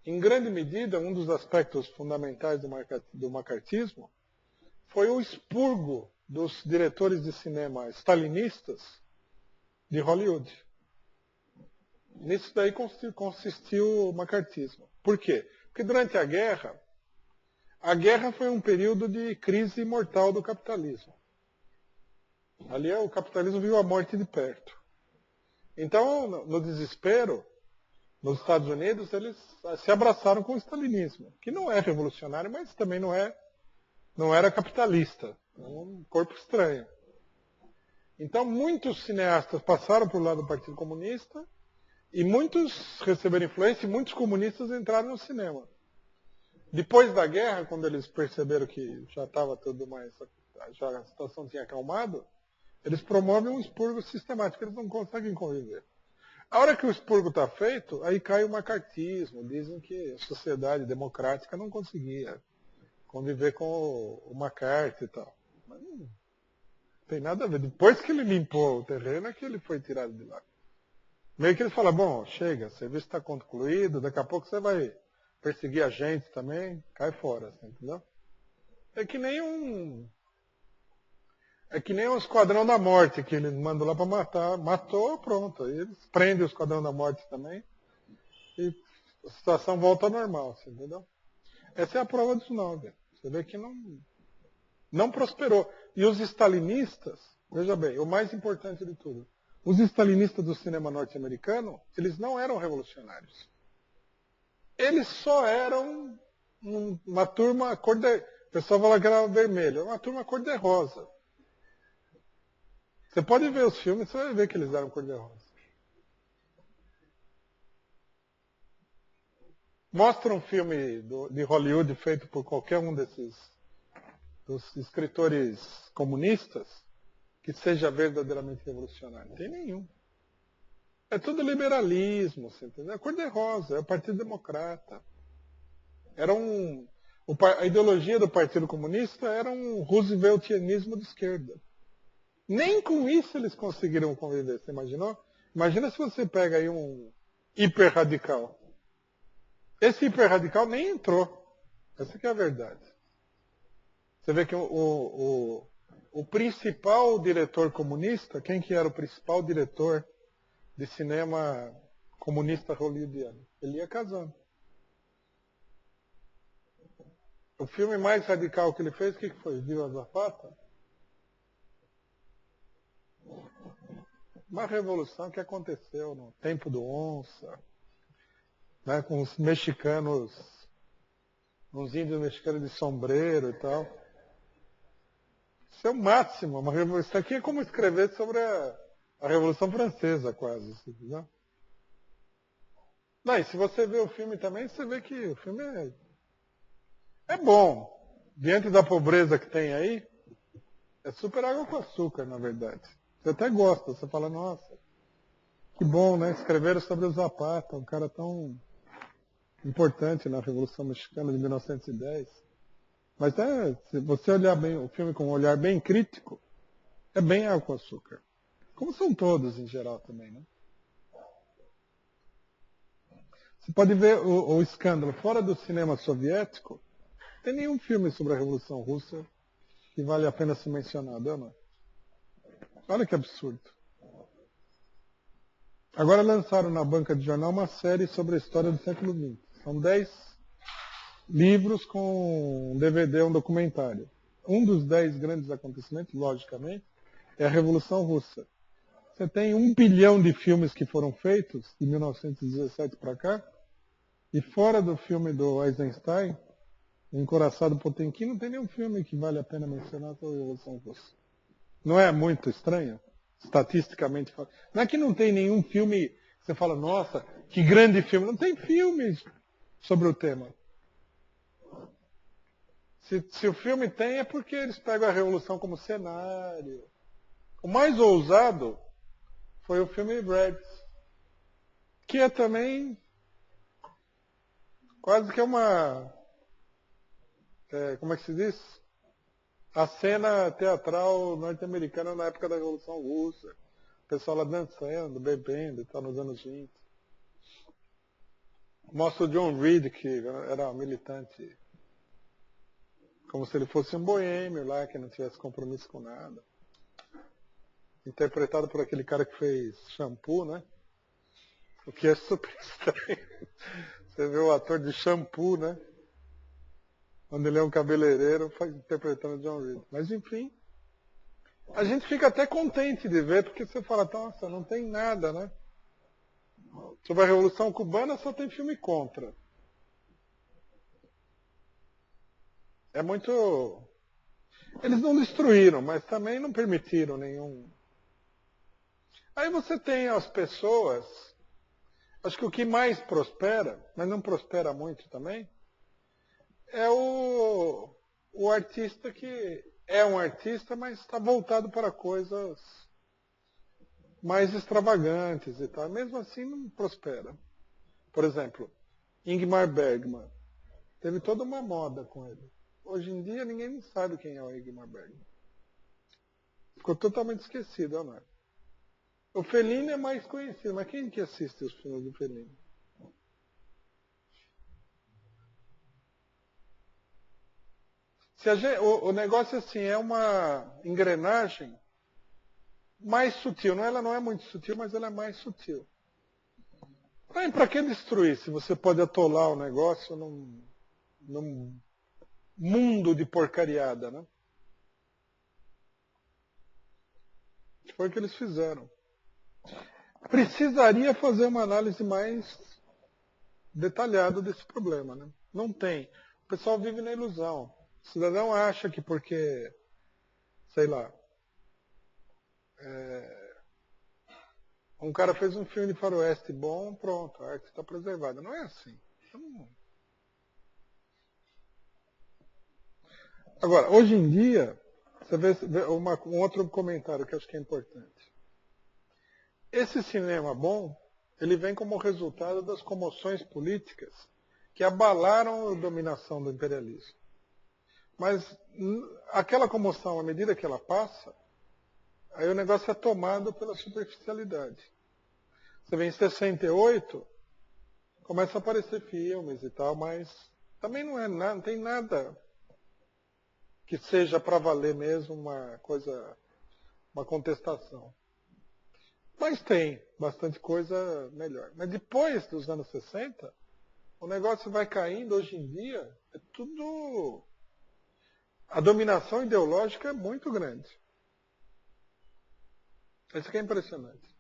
Em grande medida, um dos aspectos fundamentais do macartismo foi o expurgo dos diretores de cinema stalinistas de Hollywood. Nisso daí consistiu o macartismo. Por quê? Porque durante a guerra foi um período de crise mortal do capitalismo. Ali o capitalismo viu a morte de perto. Então, no desespero, nos Estados Unidos, eles se abraçaram com o stalinismo, que não é revolucionário, mas também não era capitalista. É um corpo estranho. Então, muitos cineastas passaram para o lado do Partido Comunista e muitos receberam influência e muitos comunistas entraram no cinema. Depois da guerra, quando eles perceberam que já estava tudo mais, já a situação tinha acalmado, eles promovem um expurgo sistemático, eles não conseguem conviver. A hora que o expurgo está feito, aí cai o macartismo, dizem que a sociedade democrática não conseguia conviver com o McCarthy e tal. Mas não tem nada a ver. Depois que ele limpou o terreno, é que ele foi tirado de lá. Meio que eles falam, bom, chega, o serviço está concluído, daqui a pouco você vai perseguir a gente também, cai fora, assim, entendeu? É que nem um Esquadrão da Morte que eles mandam lá para matar. Matou, pronto. Aí eles prendem o Esquadrão da Morte também. E a situação volta ao normal, assim, entendeu? Essa é a prova dos 9. Você vê que não prosperou. E os stalinistas, veja bem, o mais importante de tudo, os stalinistas do cinema norte-americano, eles não eram revolucionários. Eles só eram uma turma o pessoal fala que era vermelho, uma turma cor-de-rosa. Você pode ver os filmes, você vai ver que eles eram cor-de-rosa. Mostra um filme de Hollywood feito por qualquer um dos escritores comunistas que seja verdadeiramente revolucionário. Não tem nenhum. É tudo liberalismo, você entendeu? É cor-de-rosa, é o Partido Democrata. A ideologia do Partido Comunista era um rooseveltianismo de esquerda. Nem com isso eles conseguiram conviver, você imaginou? Imagina se você pega aí um hiperradical. Esse hiperradical nem entrou. Essa que é a verdade. Você vê que o principal diretor comunista, quem que era o principal diretor de cinema comunista hollywoodiano? Elia Kazan. O filme mais radical que ele fez, o que foi? Viva Zapata? Uma revolução que aconteceu no tempo do Onça, né, com os mexicanos, uns índios mexicanos de sombreiro e tal. Isso é o máximo. Isso aqui é como escrever sobre a Revolução Francesa, quase. Entendeu? Não, e se você vê o filme também, você vê que o filme é bom. Diante da pobreza que tem aí, é super água com açúcar, na verdade. Você até gosta, você fala, nossa, que bom, né? Escreveram sobre o Zapata, um cara tão importante na Revolução Mexicana de 1910. Mas se você olhar bem o filme com um olhar bem crítico, é bem água com açúcar. Como são todos em geral também, né? Você pode ver o escândalo. Fora do cinema soviético, não tem nenhum filme sobre a Revolução Russa que vale a pena ser mencionado, não? Olha que absurdo. Agora lançaram na banca de jornal uma série sobre a história do século XX. São 10 livros com um DVD, um documentário. Um dos 10 grandes acontecimentos, logicamente, é a Revolução Russa. Você tem 1 bilhão de filmes que foram feitos, de 1917 para cá, e fora do filme do Eisenstein, O Encoraçado Potemkin, não tem nenhum filme que vale a pena mencionar sobre a Revolução Russa. Não é muito estranho? Estatisticamente falando. Não é que não tem nenhum filme que você fala, nossa, que grande filme. Não tem filmes sobre o tema. Se o filme tem, é porque eles pegam a Revolução como cenário. O mais ousado foi o filme Red, que é também quase que uma... como é que se diz? A cena teatral norte-americana na época da Revolução Russa. O pessoal lá dançando, bebendo e tal, nos anos 20. Mostra o John Reed, que era militante, como se ele fosse um boêmio lá, que não tivesse compromisso com nada. Interpretado por aquele cara que fez Shampoo, né? O que é super estranho. Você vê o ator de Shampoo, né? Quando ele é um cabeleireiro, interpretando John Reed. Mas, enfim, a gente fica até contente de ver, porque você fala, nossa, não tem nada, né? Sobre a Revolução Cubana só tem filme contra. É muito... Eles não destruíram, mas também não permitiram nenhum... Aí você tem as pessoas... Acho que o que mais prospera, mas não prospera muito também, é o artista que é um artista, mas está voltado para coisas mais extravagantes e tal. Mesmo assim não prospera. Por exemplo, Ingmar Bergman. Teve toda uma moda com ele. Hoje em dia ninguém sabe quem é o Ingmar Bergman. Ficou totalmente esquecido, né? O Fellini é mais conhecido, mas quem que assiste os filmes do Fellini? O negócio assim é uma engrenagem mais sutil. Ela não é muito sutil, mas ela é mais sutil. Para que destruir se você pode atolar o negócio num mundo de porcariada, né? Foi o que eles fizeram. Precisaria fazer uma análise mais detalhada desse problema, né? Não tem. O pessoal vive na ilusão. O cidadão acha que porque, sei lá, um cara fez um filme de faroeste bom, pronto, a arte está preservada. Não é assim. Agora, hoje em dia, você vê um outro comentário que eu acho que é importante. Esse cinema bom, ele vem como resultado das comoções políticas que abalaram a dominação do imperialismo. Mas aquela comoção, à medida que ela passa, aí o negócio é tomado pela superficialidade. Você vê em 68, começa a aparecer filmes e tal, mas também não tem nada que seja para valer mesmo uma contestação. Mas tem bastante coisa melhor. Mas depois dos anos 60, o negócio vai caindo. Hoje em dia, é tudo... A dominação ideológica é muito grande. Isso que é impressionante.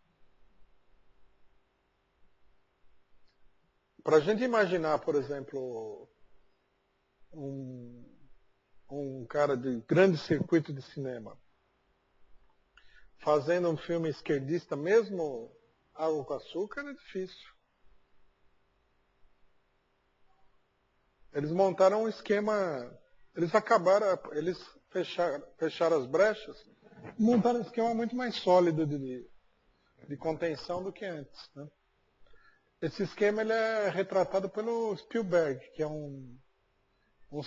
Para a gente imaginar, por exemplo, um cara de grande circuito de cinema fazendo um filme esquerdista, mesmo Água com Açúcar, é difícil. Eles montaram um esquema, eles fecharam as brechas, montaram um esquema muito mais sólido de contenção do que antes. Né? Esse esquema ele é retratado pelo Spielberg, que é um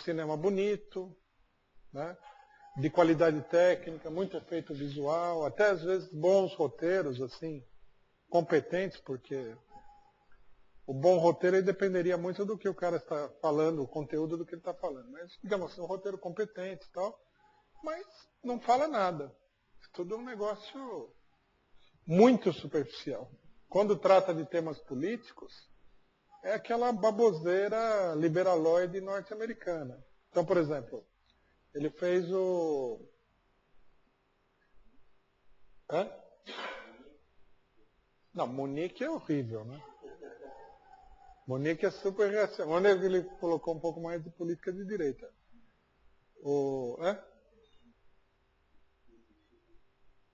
cinema bonito, né? De qualidade técnica, muito efeito visual, até às vezes bons roteiros, assim, competentes, porque o bom roteiro aí dependeria muito do que o cara está falando, o conteúdo do que ele está falando. Mas, digamos assim, um roteiro competente e tal, mas não fala nada. Tudo é um negócio muito superficial. Quando trata de temas políticos, é aquela baboseira liberaloide norte-americana. Então, por exemplo, ele fez o... Hã? Não, Munique é horrível, né? Munique é super reacionário. Onde ele colocou um pouco mais de política de direita.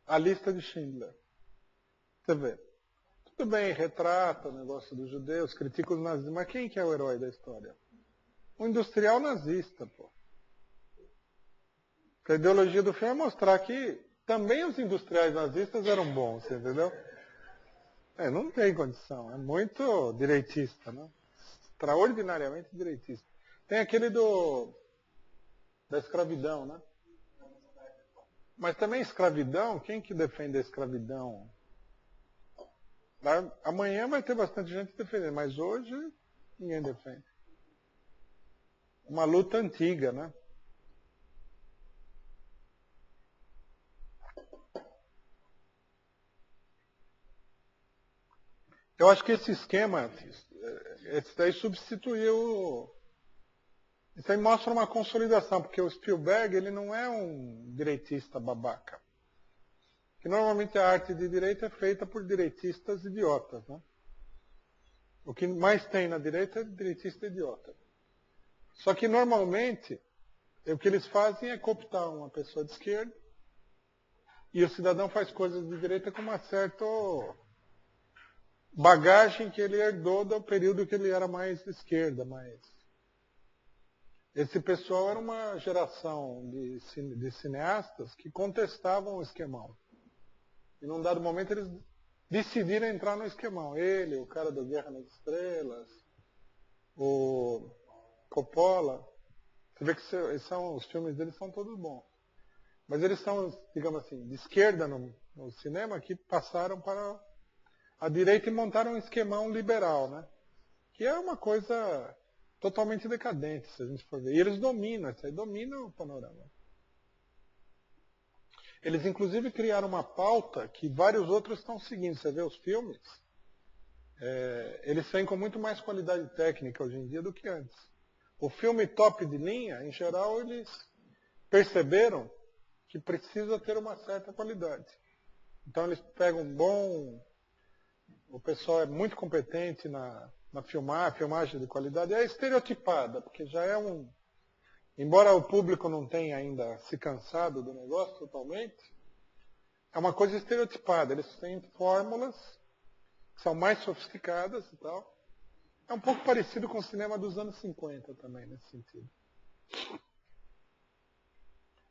A lista de Schindler. Você vê. Tudo bem, retrata o negócio dos judeus, critica os nazistas, mas quem que é o herói da história? O industrial nazista, pô. A ideologia do filme é mostrar que também os industriais nazistas eram bons, você entendeu? Não tem condição, é muito direitista, né? Extraordinariamente direitista. Tem aquele da escravidão, né? Mas também escravidão, quem que defende a escravidão? Amanhã vai ter bastante gente defendendo, mas hoje ninguém defende. Uma luta antiga, né? Eu acho que esse esquema, esse daí substituiu... Isso aí mostra uma consolidação, porque o Spielberg ele não é um direitista babaca. Que normalmente a arte de direita é feita por direitistas idiotas. Né? O que mais tem na direita é direitista idiota. Só que normalmente o que eles fazem é cooptar uma pessoa de esquerda e o cidadão faz coisas de direita com uma certa bagagem que ele herdou do período que ele era mais de esquerda. esse pessoal era uma geração de cineastas que contestavam o esquemão. E num dado momento eles decidiram entrar no esquemão. Ele, o cara do Guerra nas Estrelas, o Coppola. Você vê que os filmes deles são todos bons. Mas eles são, digamos assim, de esquerda no cinema que passaram para a direita e montaram um esquemão liberal, né? Que é uma coisa totalmente decadente, se a gente for ver. E eles dominam, isso aí domina o panorama. Eles, inclusive, criaram uma pauta que vários outros estão seguindo. Você vê os filmes, eles saem com muito mais qualidade técnica hoje em dia do que antes. O filme top de linha, em geral, eles perceberam que precisa ter uma certa qualidade. Então, eles pegam o pessoal é muito competente na filmagem de qualidade. É estereotipada, porque já é embora o público não tenha ainda se cansado do negócio totalmente, é uma coisa estereotipada. Eles têm fórmulas que são mais sofisticadas e tal. É um pouco parecido com o cinema dos anos 50 também, nesse sentido.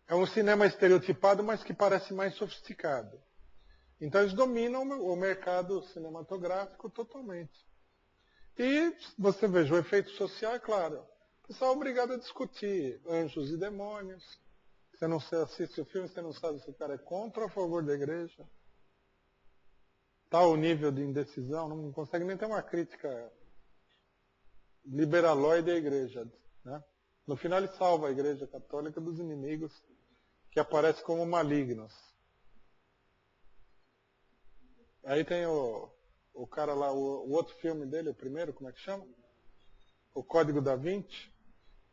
É um cinema estereotipado, mas que parece mais sofisticado. Então eles dominam o mercado cinematográfico totalmente. E você veja, o efeito social é claro. O pessoal é obrigado a discutir anjos e demônios. Você não assiste o filme, você não sabe se o cara é contra ou a favor da igreja. Tal o nível de indecisão, não consegue nem ter uma crítica liberalóide à igreja. Né? No final ele salva a igreja católica dos inimigos que aparecem como malignos. Aí tem o cara lá, o outro filme dele, o primeiro, como é que chama? O Código da Vinci,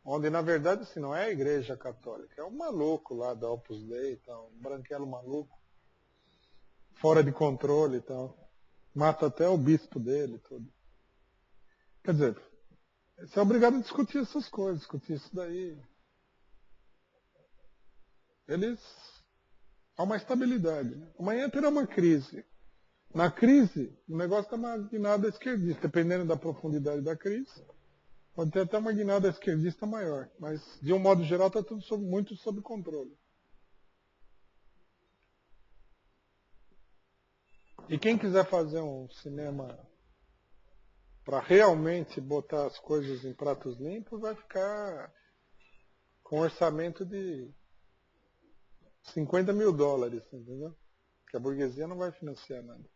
onde na verdade assim, não é a igreja católica, é um maluco lá da Opus Dei, tal, um branquelo maluco, fora de controle e tal. Mata até o bispo dele, tudo. Quer dizer, você é obrigado a discutir essas coisas, discutir isso daí. Há uma estabilidade. Né? Amanhã terá uma crise. Na crise, o negócio está uma guinada esquerdista. Dependendo da profundidade da crise, pode ter até uma guinada esquerdista maior. Mas, de um modo geral, está tudo muito sob controle. E quem quiser fazer um cinema para realmente botar as coisas em pratos limpos, vai ficar com um orçamento de $50 mil, entendeu? Que a burguesia não vai financiar nada.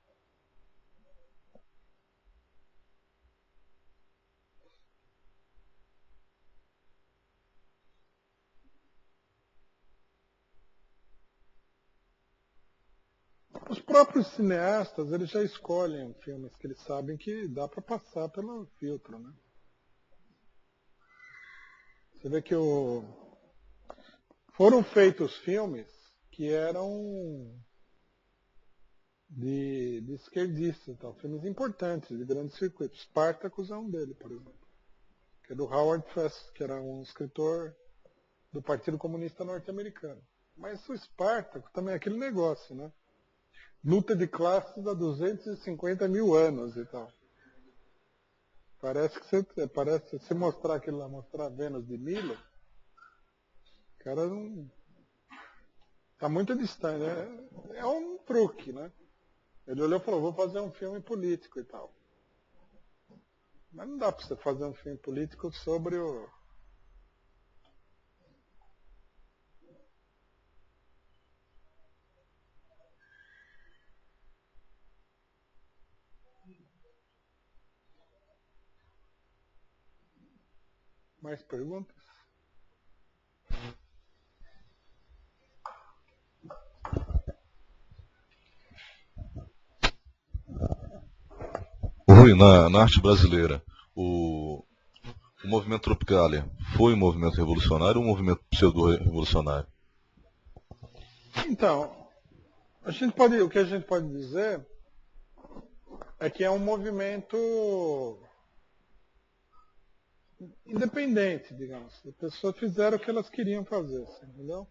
Os próprios cineastas, eles já escolhem filmes que eles sabem que dá para passar pelo filtro, né? Você vê que foram feitos filmes que eram de esquerdistas, tal, filmes importantes, de grandes circuitos. Spartacus é um dele, por exemplo, que é do Howard Fest, que era um escritor do Partido Comunista Norte-Americano. Mas o Spartacus também é aquele negócio, né? Luta de classes há 250 mil anos e tal. Parece que se mostrar aquilo lá, mostrar Vênus de Milo, o cara não... Está muito distante, né? É um truque, né? Ele olhou e falou, vou fazer um filme político e tal. Mas não dá para você fazer um filme político sobre o... Mais perguntas? Rui, na arte brasileira, o movimento Tropicália foi um movimento revolucionário ou um movimento pseudo-revolucionário? Então, o que a gente pode dizer é que é um movimento independente, digamos. As pessoas fizeram o que elas queriam fazer, entendeu?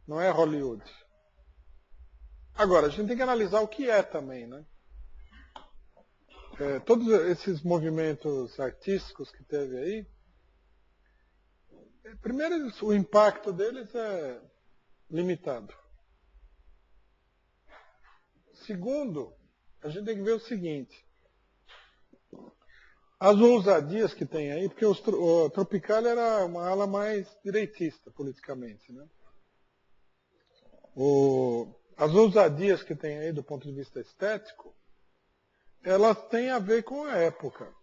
Não é Hollywood. Agora, a gente tem que analisar o que é também, né? Todos esses movimentos artísticos que teve aí, Primeiro, o impacto deles é limitado. Segundo, a gente tem que ver o seguinte. As ousadias que tem aí, porque o Tropical era uma ala mais direitista politicamente, né? As ousadias que tem aí do ponto de vista estético, elas têm a ver com a época.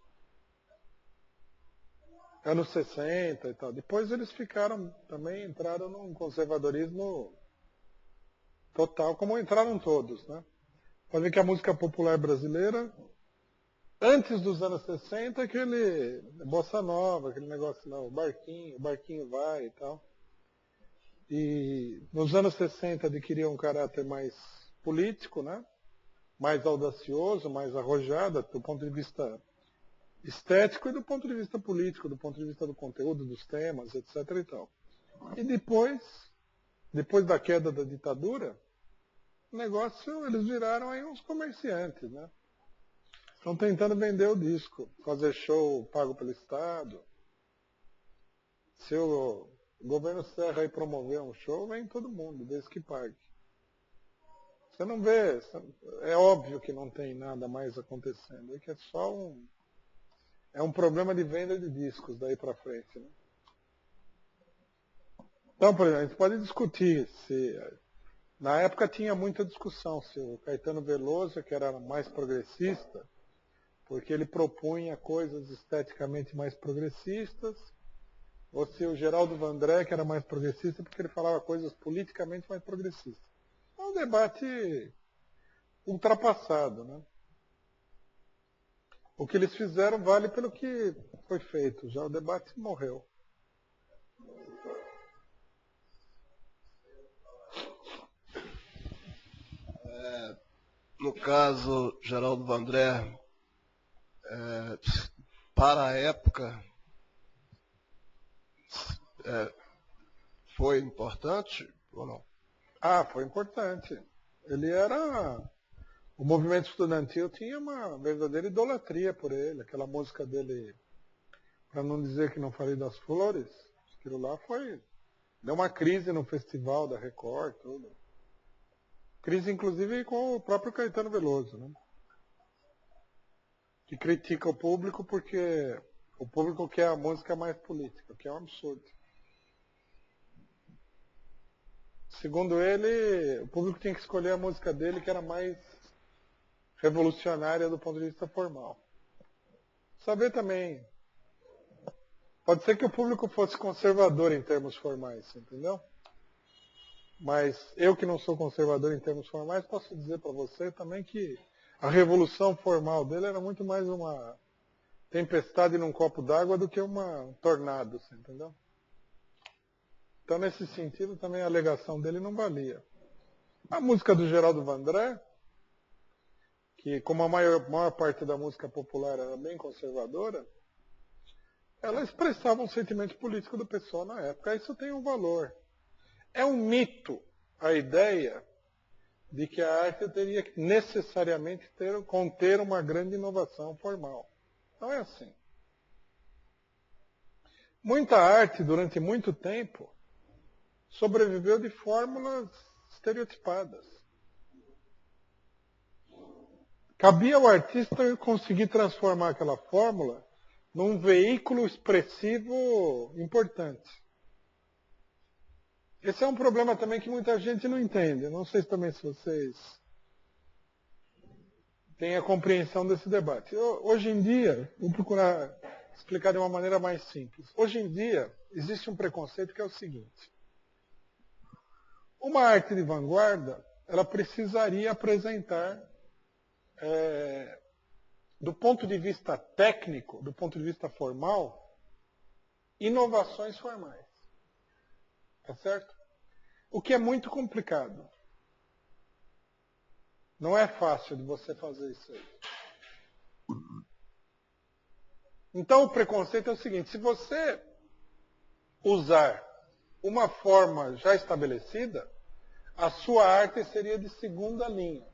Anos 60 e tal. Depois eles entraram num conservadorismo total, como entraram todos, né? Pode ver que a música popular brasileira, antes dos anos 60, aquele bossa nova, aquele negócio lá, o barquinho vai e tal. E nos anos 60 adquiriu um caráter mais político, né? Mais audacioso, mais arrojado, do ponto de vista estético e do ponto de vista político, do ponto de vista do conteúdo, dos temas, etc. e tal. E depois da queda da ditadura, o negócio, eles viraram aí uns comerciantes, né? Estão tentando vender o disco, fazer show pago pelo Estado. Se o governo Serra aí promover um show, vem todo mundo, desde que pague. Você não vê, é óbvio que não tem nada mais acontecendo, é que é só um problema de venda de discos daí para frente, né? Então, por exemplo, a gente pode discutir se... Na época tinha muita discussão se o Caetano Veloso, que era mais progressista, porque ele propunha coisas esteticamente mais progressistas, ou se o Geraldo Vandré, que era mais progressista, porque ele falava coisas politicamente mais progressistas. É um debate ultrapassado, né? O que eles fizeram vale pelo que foi feito, já o debate morreu. No caso, Geraldo Vandré, para a época, foi importante ou não? Ah, foi importante. Ele era... O movimento estudantil tinha uma verdadeira idolatria por ele. Aquela música dele, para não dizer que não falei das flores, aquilo lá foi... Deu uma crise no festival da Record, tudo. Crise, inclusive, com o próprio Caetano Veloso, né? Que critica o público porque o público quer a música mais política, o que é um absurdo. Segundo ele, o público tinha que escolher a música dele que era mais revolucionária do ponto de vista formal. Saber também, pode ser que o público fosse conservador em termos formais, entendeu? Mas eu que não sou conservador em termos formais, posso dizer para você também que a revolução formal dele era muito mais uma tempestade num copo d'água do que um tornado, entendeu? Então, nesse sentido, também a alegação dele não valia. A música do Geraldo Vandré, que como a maior parte da música popular era bem conservadora, ela expressava um sentimento político do pessoal na época. Isso tem um valor. É um mito a ideia de que a arte teria que necessariamente conter uma grande inovação formal. Não é assim. Muita arte, durante muito tempo, sobreviveu de fórmulas estereotipadas. Cabia ao artista conseguir transformar aquela fórmula num veículo expressivo importante. Esse é um problema também que muita gente não entende. Não sei também se vocês têm a compreensão desse debate. Hoje em dia, vou procurar explicar de uma maneira mais simples. Hoje em dia, existe um preconceito que é o seguinte. Uma arte de vanguarda, ela precisaria apresentar, do ponto de vista técnico, do ponto de vista formal, inovações formais. Tá certo? O que é muito complicado. Não é fácil de você fazer isso aí. Então o preconceito é o seguinte, se você usar uma forma já estabelecida, a sua arte seria de segunda linha.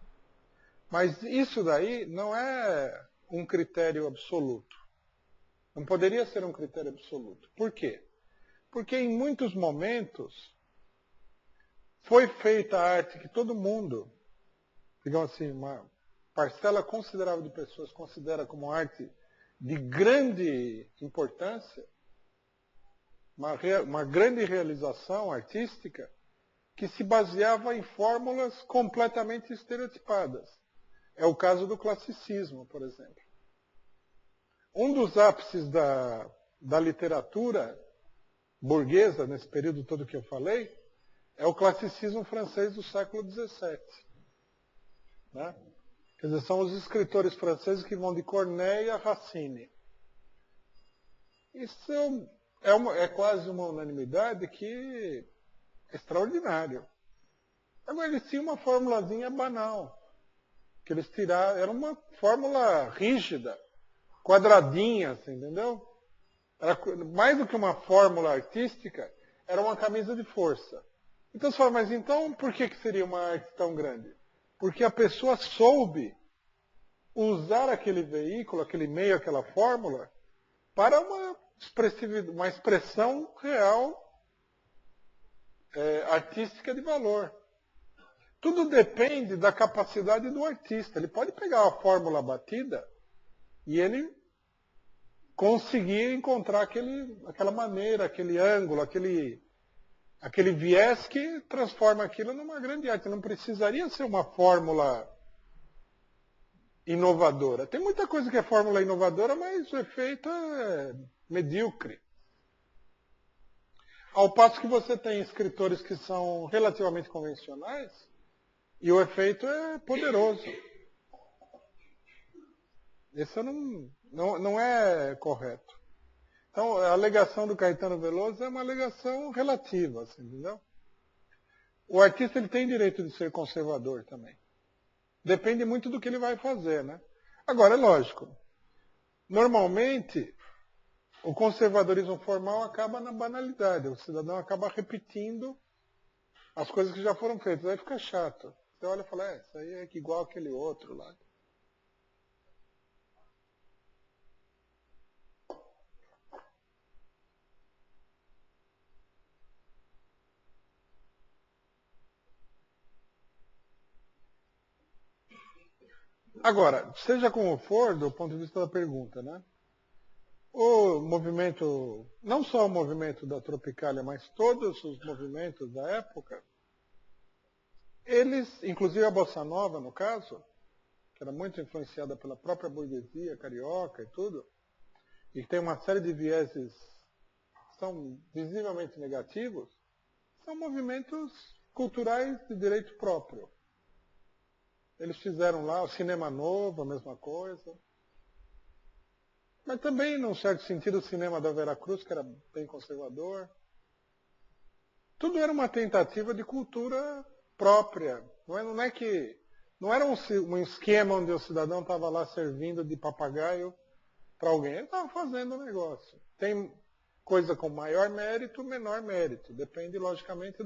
Mas isso daí não é um critério absoluto. Não poderia ser um critério absoluto. Por quê? Porque em muitos momentos foi feita a arte que todo mundo, digamos assim, uma parcela considerável de pessoas considera como arte de grande importância, uma grande realização artística, que se baseava em fórmulas completamente estereotipadas. É o caso do classicismo, por exemplo. Um dos ápices da literatura burguesa, nesse período todo que eu falei, é o classicismo francês do século XVII. Né? Quer dizer, são os escritores franceses que vão de Corneille a Racine. Isso é quase uma unanimidade que é extraordinário. Agora, eles tinham uma formulazinha banal, que eles tiraram, era uma fórmula rígida, quadradinha, assim, entendeu? Era, mais do que uma fórmula artística, era uma camisa de força. Então você fala, mas então por que seria uma arte tão grande? Porque a pessoa soube usar aquele veículo, aquele meio, aquela fórmula, para uma expressão real, artística de valor. Tudo depende da capacidade do artista. Ele pode pegar a fórmula batida e ele conseguir encontrar aquela maneira, aquele ângulo, aquele viés que transforma aquilo numa grande arte. Não precisaria ser uma fórmula inovadora. Tem muita coisa que é fórmula inovadora, mas o efeito é medíocre. Ao passo que você tem escritores que são relativamente convencionais e o efeito é poderoso. Isso não é correto. Então, a alegação do Caetano Veloso é uma alegação relativa, assim, entendeu? O artista ele tem direito de ser conservador também. Depende muito do que ele vai fazer, né? Agora, é lógico. Normalmente, o conservadorismo formal acaba na banalidade. O cidadão acaba repetindo as coisas que já foram feitas. Aí fica chato. Você olha e fala, isso aí é igual aquele outro lá. Agora, seja como for, do ponto de vista da pergunta, né? O movimento, não só o movimento da Tropicália, mas todos os movimentos da época, eles, inclusive a Bossa Nova, no caso, que era muito influenciada pela própria burguesia carioca e tudo, e que tem uma série de vieses que são visivelmente negativos, são movimentos culturais de direito próprio. Eles fizeram lá o cinema novo, a mesma coisa. Mas também, num certo sentido, o cinema da Veracruz, que era bem conservador. Tudo era uma tentativa de cultura própria. Não era um esquema onde o cidadão estava lá servindo de papagaio para alguém. Ele estava fazendo o negócio. Tem coisa com maior mérito, menor mérito. Depende, logicamente,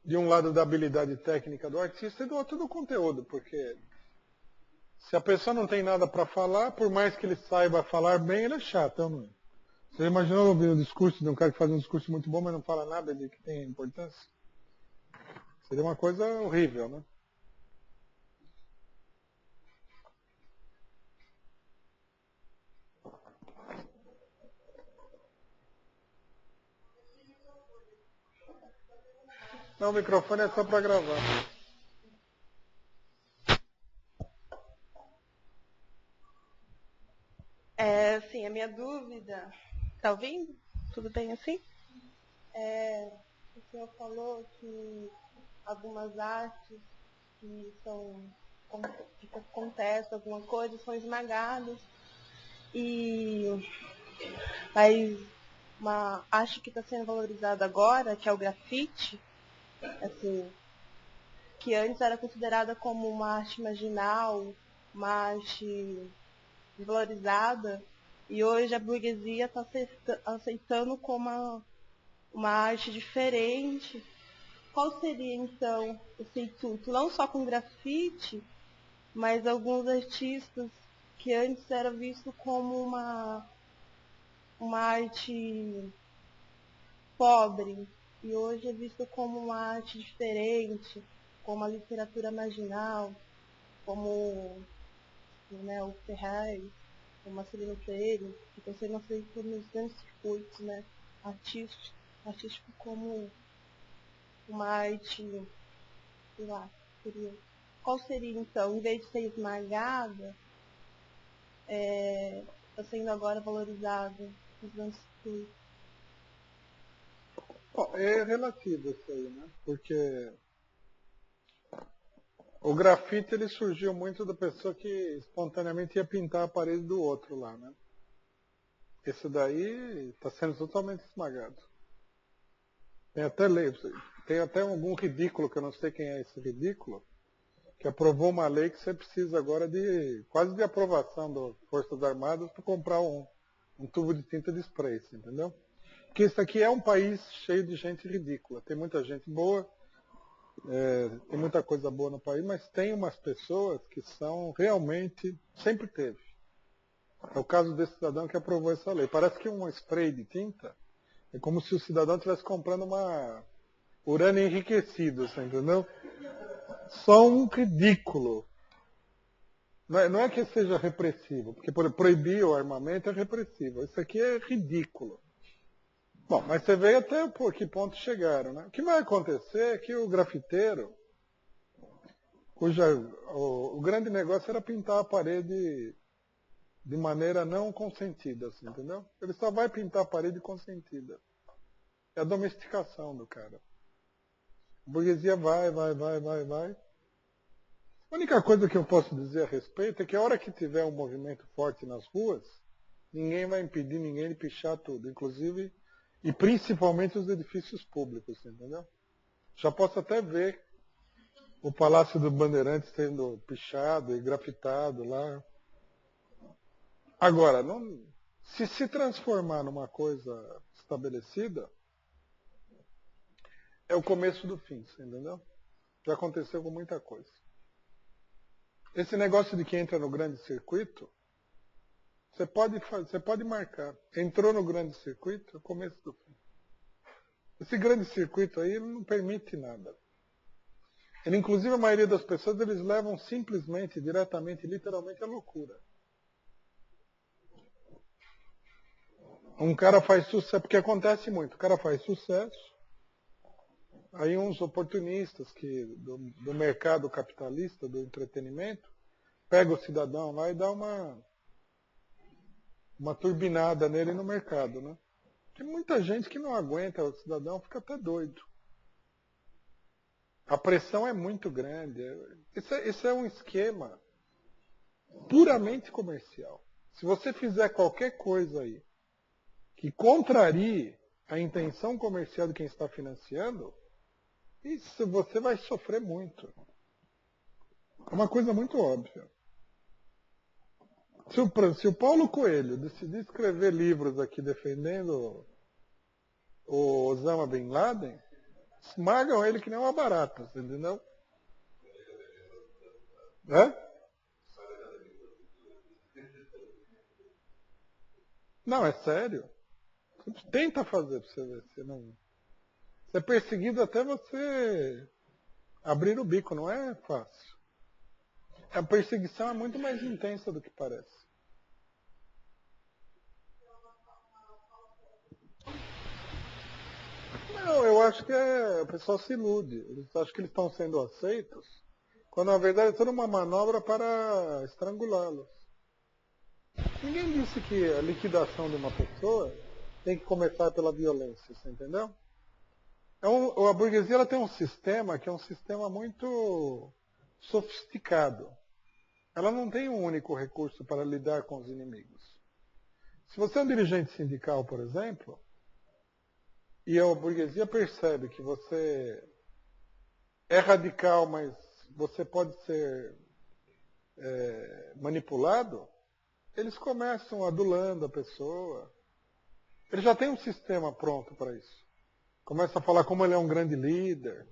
de um lado da habilidade técnica do artista e do outro do conteúdo, porque se a pessoa não tem nada para falar, por mais que ele saiba falar bem, ele é chato, não é? Você imaginou ouvir um discurso de um cara que faz um discurso muito bom, mas não fala nada de que tem importância? Seria uma coisa horrível, né? Não, o microfone é só para gravar. Sim, a minha dúvida... Está ouvindo? Tudo bem assim? O senhor falou que algumas artes que acontece alguma coisa são esmagadas. Mas uma arte que está sendo valorizada agora, que é o grafite, assim, que antes era considerada como uma arte marginal, uma arte valorizada, e hoje a burguesia está aceitando como uma arte diferente. Qual seria, então, esse intuito? Não só com grafite, mas alguns artistas que antes era visto como uma arte pobre, e hoje é visto como uma arte diferente, como a literatura marginal, como, né, o Ferraz, como Marcelino Freire, que estão sendo aceitos nos grandes circuitos, né, artístico como uma arte, sei lá, qual seria então, em vez de ser esmagada, está sendo agora valorizada nos grandes circuitos? Bom, é relativo isso aí, né? Porque o grafite ele surgiu muito da pessoa que espontaneamente ia pintar a parede do outro lá, né? Esse daí está sendo totalmente esmagado. Tem até lei, tem até algum ridículo, que eu não sei quem é esse ridículo, que aprovou uma lei que você precisa agora de quase de aprovação das Forças Armadas para comprar um tubo de tinta de spray, entendeu? Porque isso aqui é um país cheio de gente ridícula. Tem muita gente boa, tem muita coisa boa no país, mas tem umas pessoas que são realmente, sempre teve. É o caso desse cidadão que aprovou essa lei. Parece que um spray de tinta é como se o cidadão estivesse comprando uma urânio enriquecido, você entendeu? Só um ridículo. Não é que seja repressivo, porque proibir o armamento é repressivo. Isso aqui é ridículo. Bom, mas você vê até por que ponto chegaram, né? O que vai acontecer é que o grafiteiro, o grande negócio era pintar a parede de maneira não consentida, assim, entendeu? Ele só vai pintar a parede consentida. É a domesticação do cara. A burguesia vai. A única coisa que eu posso dizer a respeito é que a hora que tiver um movimento forte nas ruas, ninguém vai impedir ninguém de pichar tudo, inclusive e principalmente os edifícios públicos, entendeu? Já posso até ver o Palácio do Bandeirantes sendo pichado e grafitado lá. Agora, se transformar numa coisa estabelecida, é o começo do fim, entendeu? Já aconteceu com muita coisa. Esse negócio de que entra no grande circuito, você pode marcar. Entrou no grande circuito, é o começo do fim. Esse grande circuito aí não permite nada. Inclusive, a maioria das pessoas, eles levam simplesmente, diretamente, literalmente, a loucura. Um cara faz sucesso, porque acontece muito, o cara faz sucesso, aí uns oportunistas do mercado capitalista, do entretenimento, pega o cidadão lá e dá uma turbinada nele no mercado, né? Tem muita gente que não aguenta, o cidadão fica até doido. A pressão é muito grande. Isso é um esquema puramente comercial. Se você fizer qualquer coisa aí que contrarie a intenção comercial de quem está financiando, isso você vai sofrer muito. É uma coisa muito óbvia. Se o Paulo Coelho decidir escrever livros aqui defendendo o Osama Bin Laden, esmagam ele que nem uma barata, entendeu? Não, é sério. Você tenta fazer para você ver. Você é perseguido até você abrir o bico, não é fácil. A perseguição é muito mais intensa do que parece. Não, eu acho que o pessoal se ilude. Eles acham que eles estão sendo aceitos, quando na verdade é toda uma manobra para estrangulá-los. Ninguém disse que a liquidação de uma pessoa tem que começar pela violência, você entendeu? A burguesia ela tem um sistema que é um sistema muito sofisticado. Ela não tem um único recurso para lidar com os inimigos. Se você é um dirigente sindical, por exemplo, e a burguesia percebe que você é radical, mas você pode ser manipulado, eles começam adulando a pessoa. Ele já tem um sistema pronto para isso. Começa a falar como ele é um grande líder.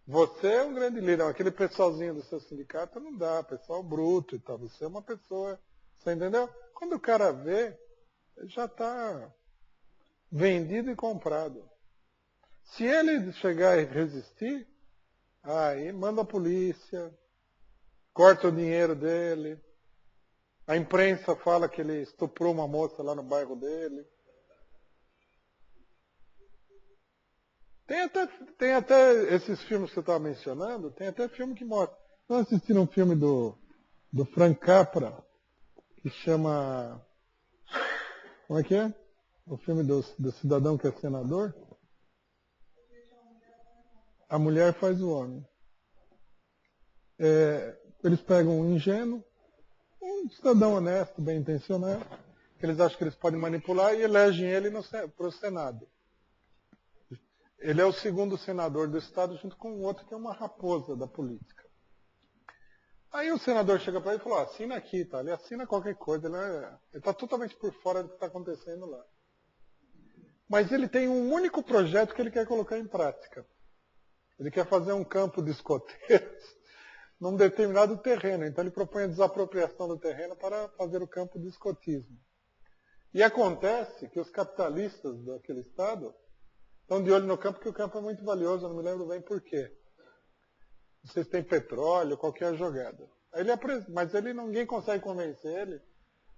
Você é um grande líder. Aquele pessoalzinho do seu sindicato não dá, pessoal bruto e tal. Você é uma pessoa, você entendeu? Quando o cara vê, já está vendido e comprado. Se ele chegar e resistir, aí manda a polícia, corta o dinheiro dele, a imprensa fala que ele estuprou uma moça lá no bairro dele. Tem até esses filmes que você estava mencionando, tem até filme que mostra. Nós assistimos um filme do Frank Capra, que chama... Como é que é? O filme do cidadão que é senador. A mulher faz o homem. Eles pegam um ingênuo, um cidadão honesto, bem intencionado, que eles acham que eles podem manipular e elegem ele para o Senado. Ele é o segundo senador do Estado, junto com um outro que é uma raposa da política. Aí o senador chega para ele e fala, assina aqui, tá? Ele assina qualquer coisa, ele está totalmente por fora do que está acontecendo lá. Mas ele tem um único projeto que ele quer colocar em prática. Ele quer fazer um campo de escoteiros num determinado terreno. Então ele propõe a desapropriação do terreno para fazer o campo de escotismo. E acontece que os capitalistas daquele estado estão de olho no campo, porque o campo é muito valioso, eu não me lembro bem por quê. Vocês têm petróleo, qualquer jogada. Mas ninguém consegue convencer ele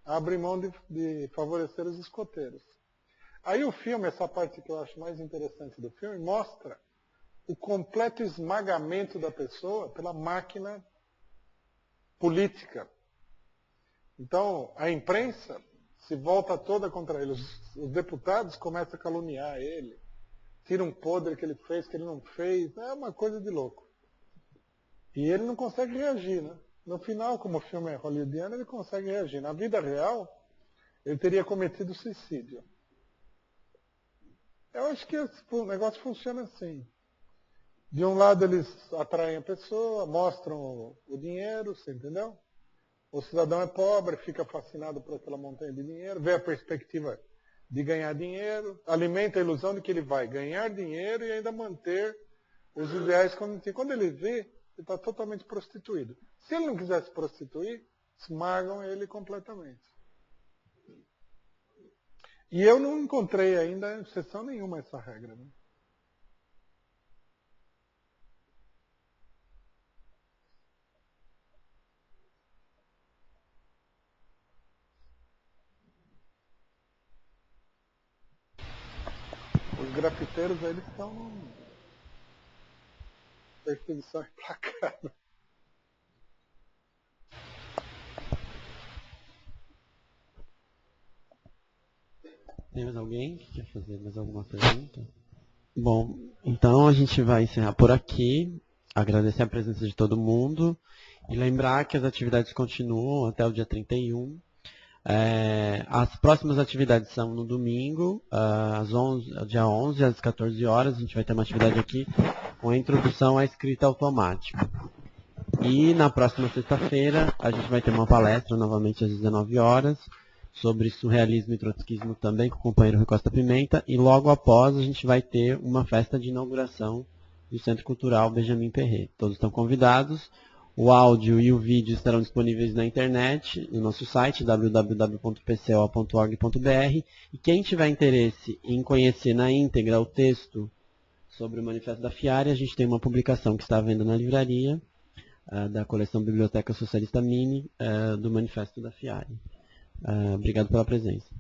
a abrir mão de favorecer os escoteiros. Aí o filme, essa parte que eu acho mais interessante do filme, mostra o completo esmagamento da pessoa pela máquina política. Então, a imprensa se volta toda contra ele. Os deputados começam a caluniar ele, tiram um podre que ele fez, que ele não fez. É uma coisa de louco. E ele não consegue reagir, né? No final, como o filme é hollywoodiano, ele consegue reagir. Na vida real, ele teria cometido suicídio. Eu acho que o negócio funciona assim. De um lado eles atraem a pessoa, mostram o dinheiro, você entendeu? O cidadão é pobre, fica fascinado por aquela montanha de dinheiro, vê a perspectiva de ganhar dinheiro, alimenta a ilusão de que ele vai ganhar dinheiro e ainda manter os ideais como tem. Quando ele vê, ele está totalmente prostituído. Se ele não quiser se prostituir, esmagam ele completamente. E eu não encontrei ainda exceção nenhuma a essa regra, né? Os grafiteiros, eles estão perseguição implacável. Tem mais alguém que quer fazer mais alguma pergunta? Bom, então a gente vai encerrar por aqui. Agradecer a presença de todo mundo e lembrar que as atividades continuam até o dia 31. As próximas atividades são no domingo, dia 11, às 14 horas. A gente vai ter uma atividade aqui com a introdução à escrita automática. E na próxima sexta-feira a gente vai ter uma palestra novamente às 19 horas sobre surrealismo e trotskismo também com o companheiro Rui Costa Pimenta. E logo após a gente vai ter uma festa de inauguração do Centro Cultural Benjamin Perret. Todos estão convidados. O áudio e o vídeo estarão disponíveis na internet, no nosso site www.pco.org.br. E quem tiver interesse em conhecer na íntegra o texto sobre o Manifesto da FIARE, a gente tem uma publicação que está à venda na livraria, da coleção Biblioteca Socialista Mini, do Manifesto da FIARE. Obrigado pela presença.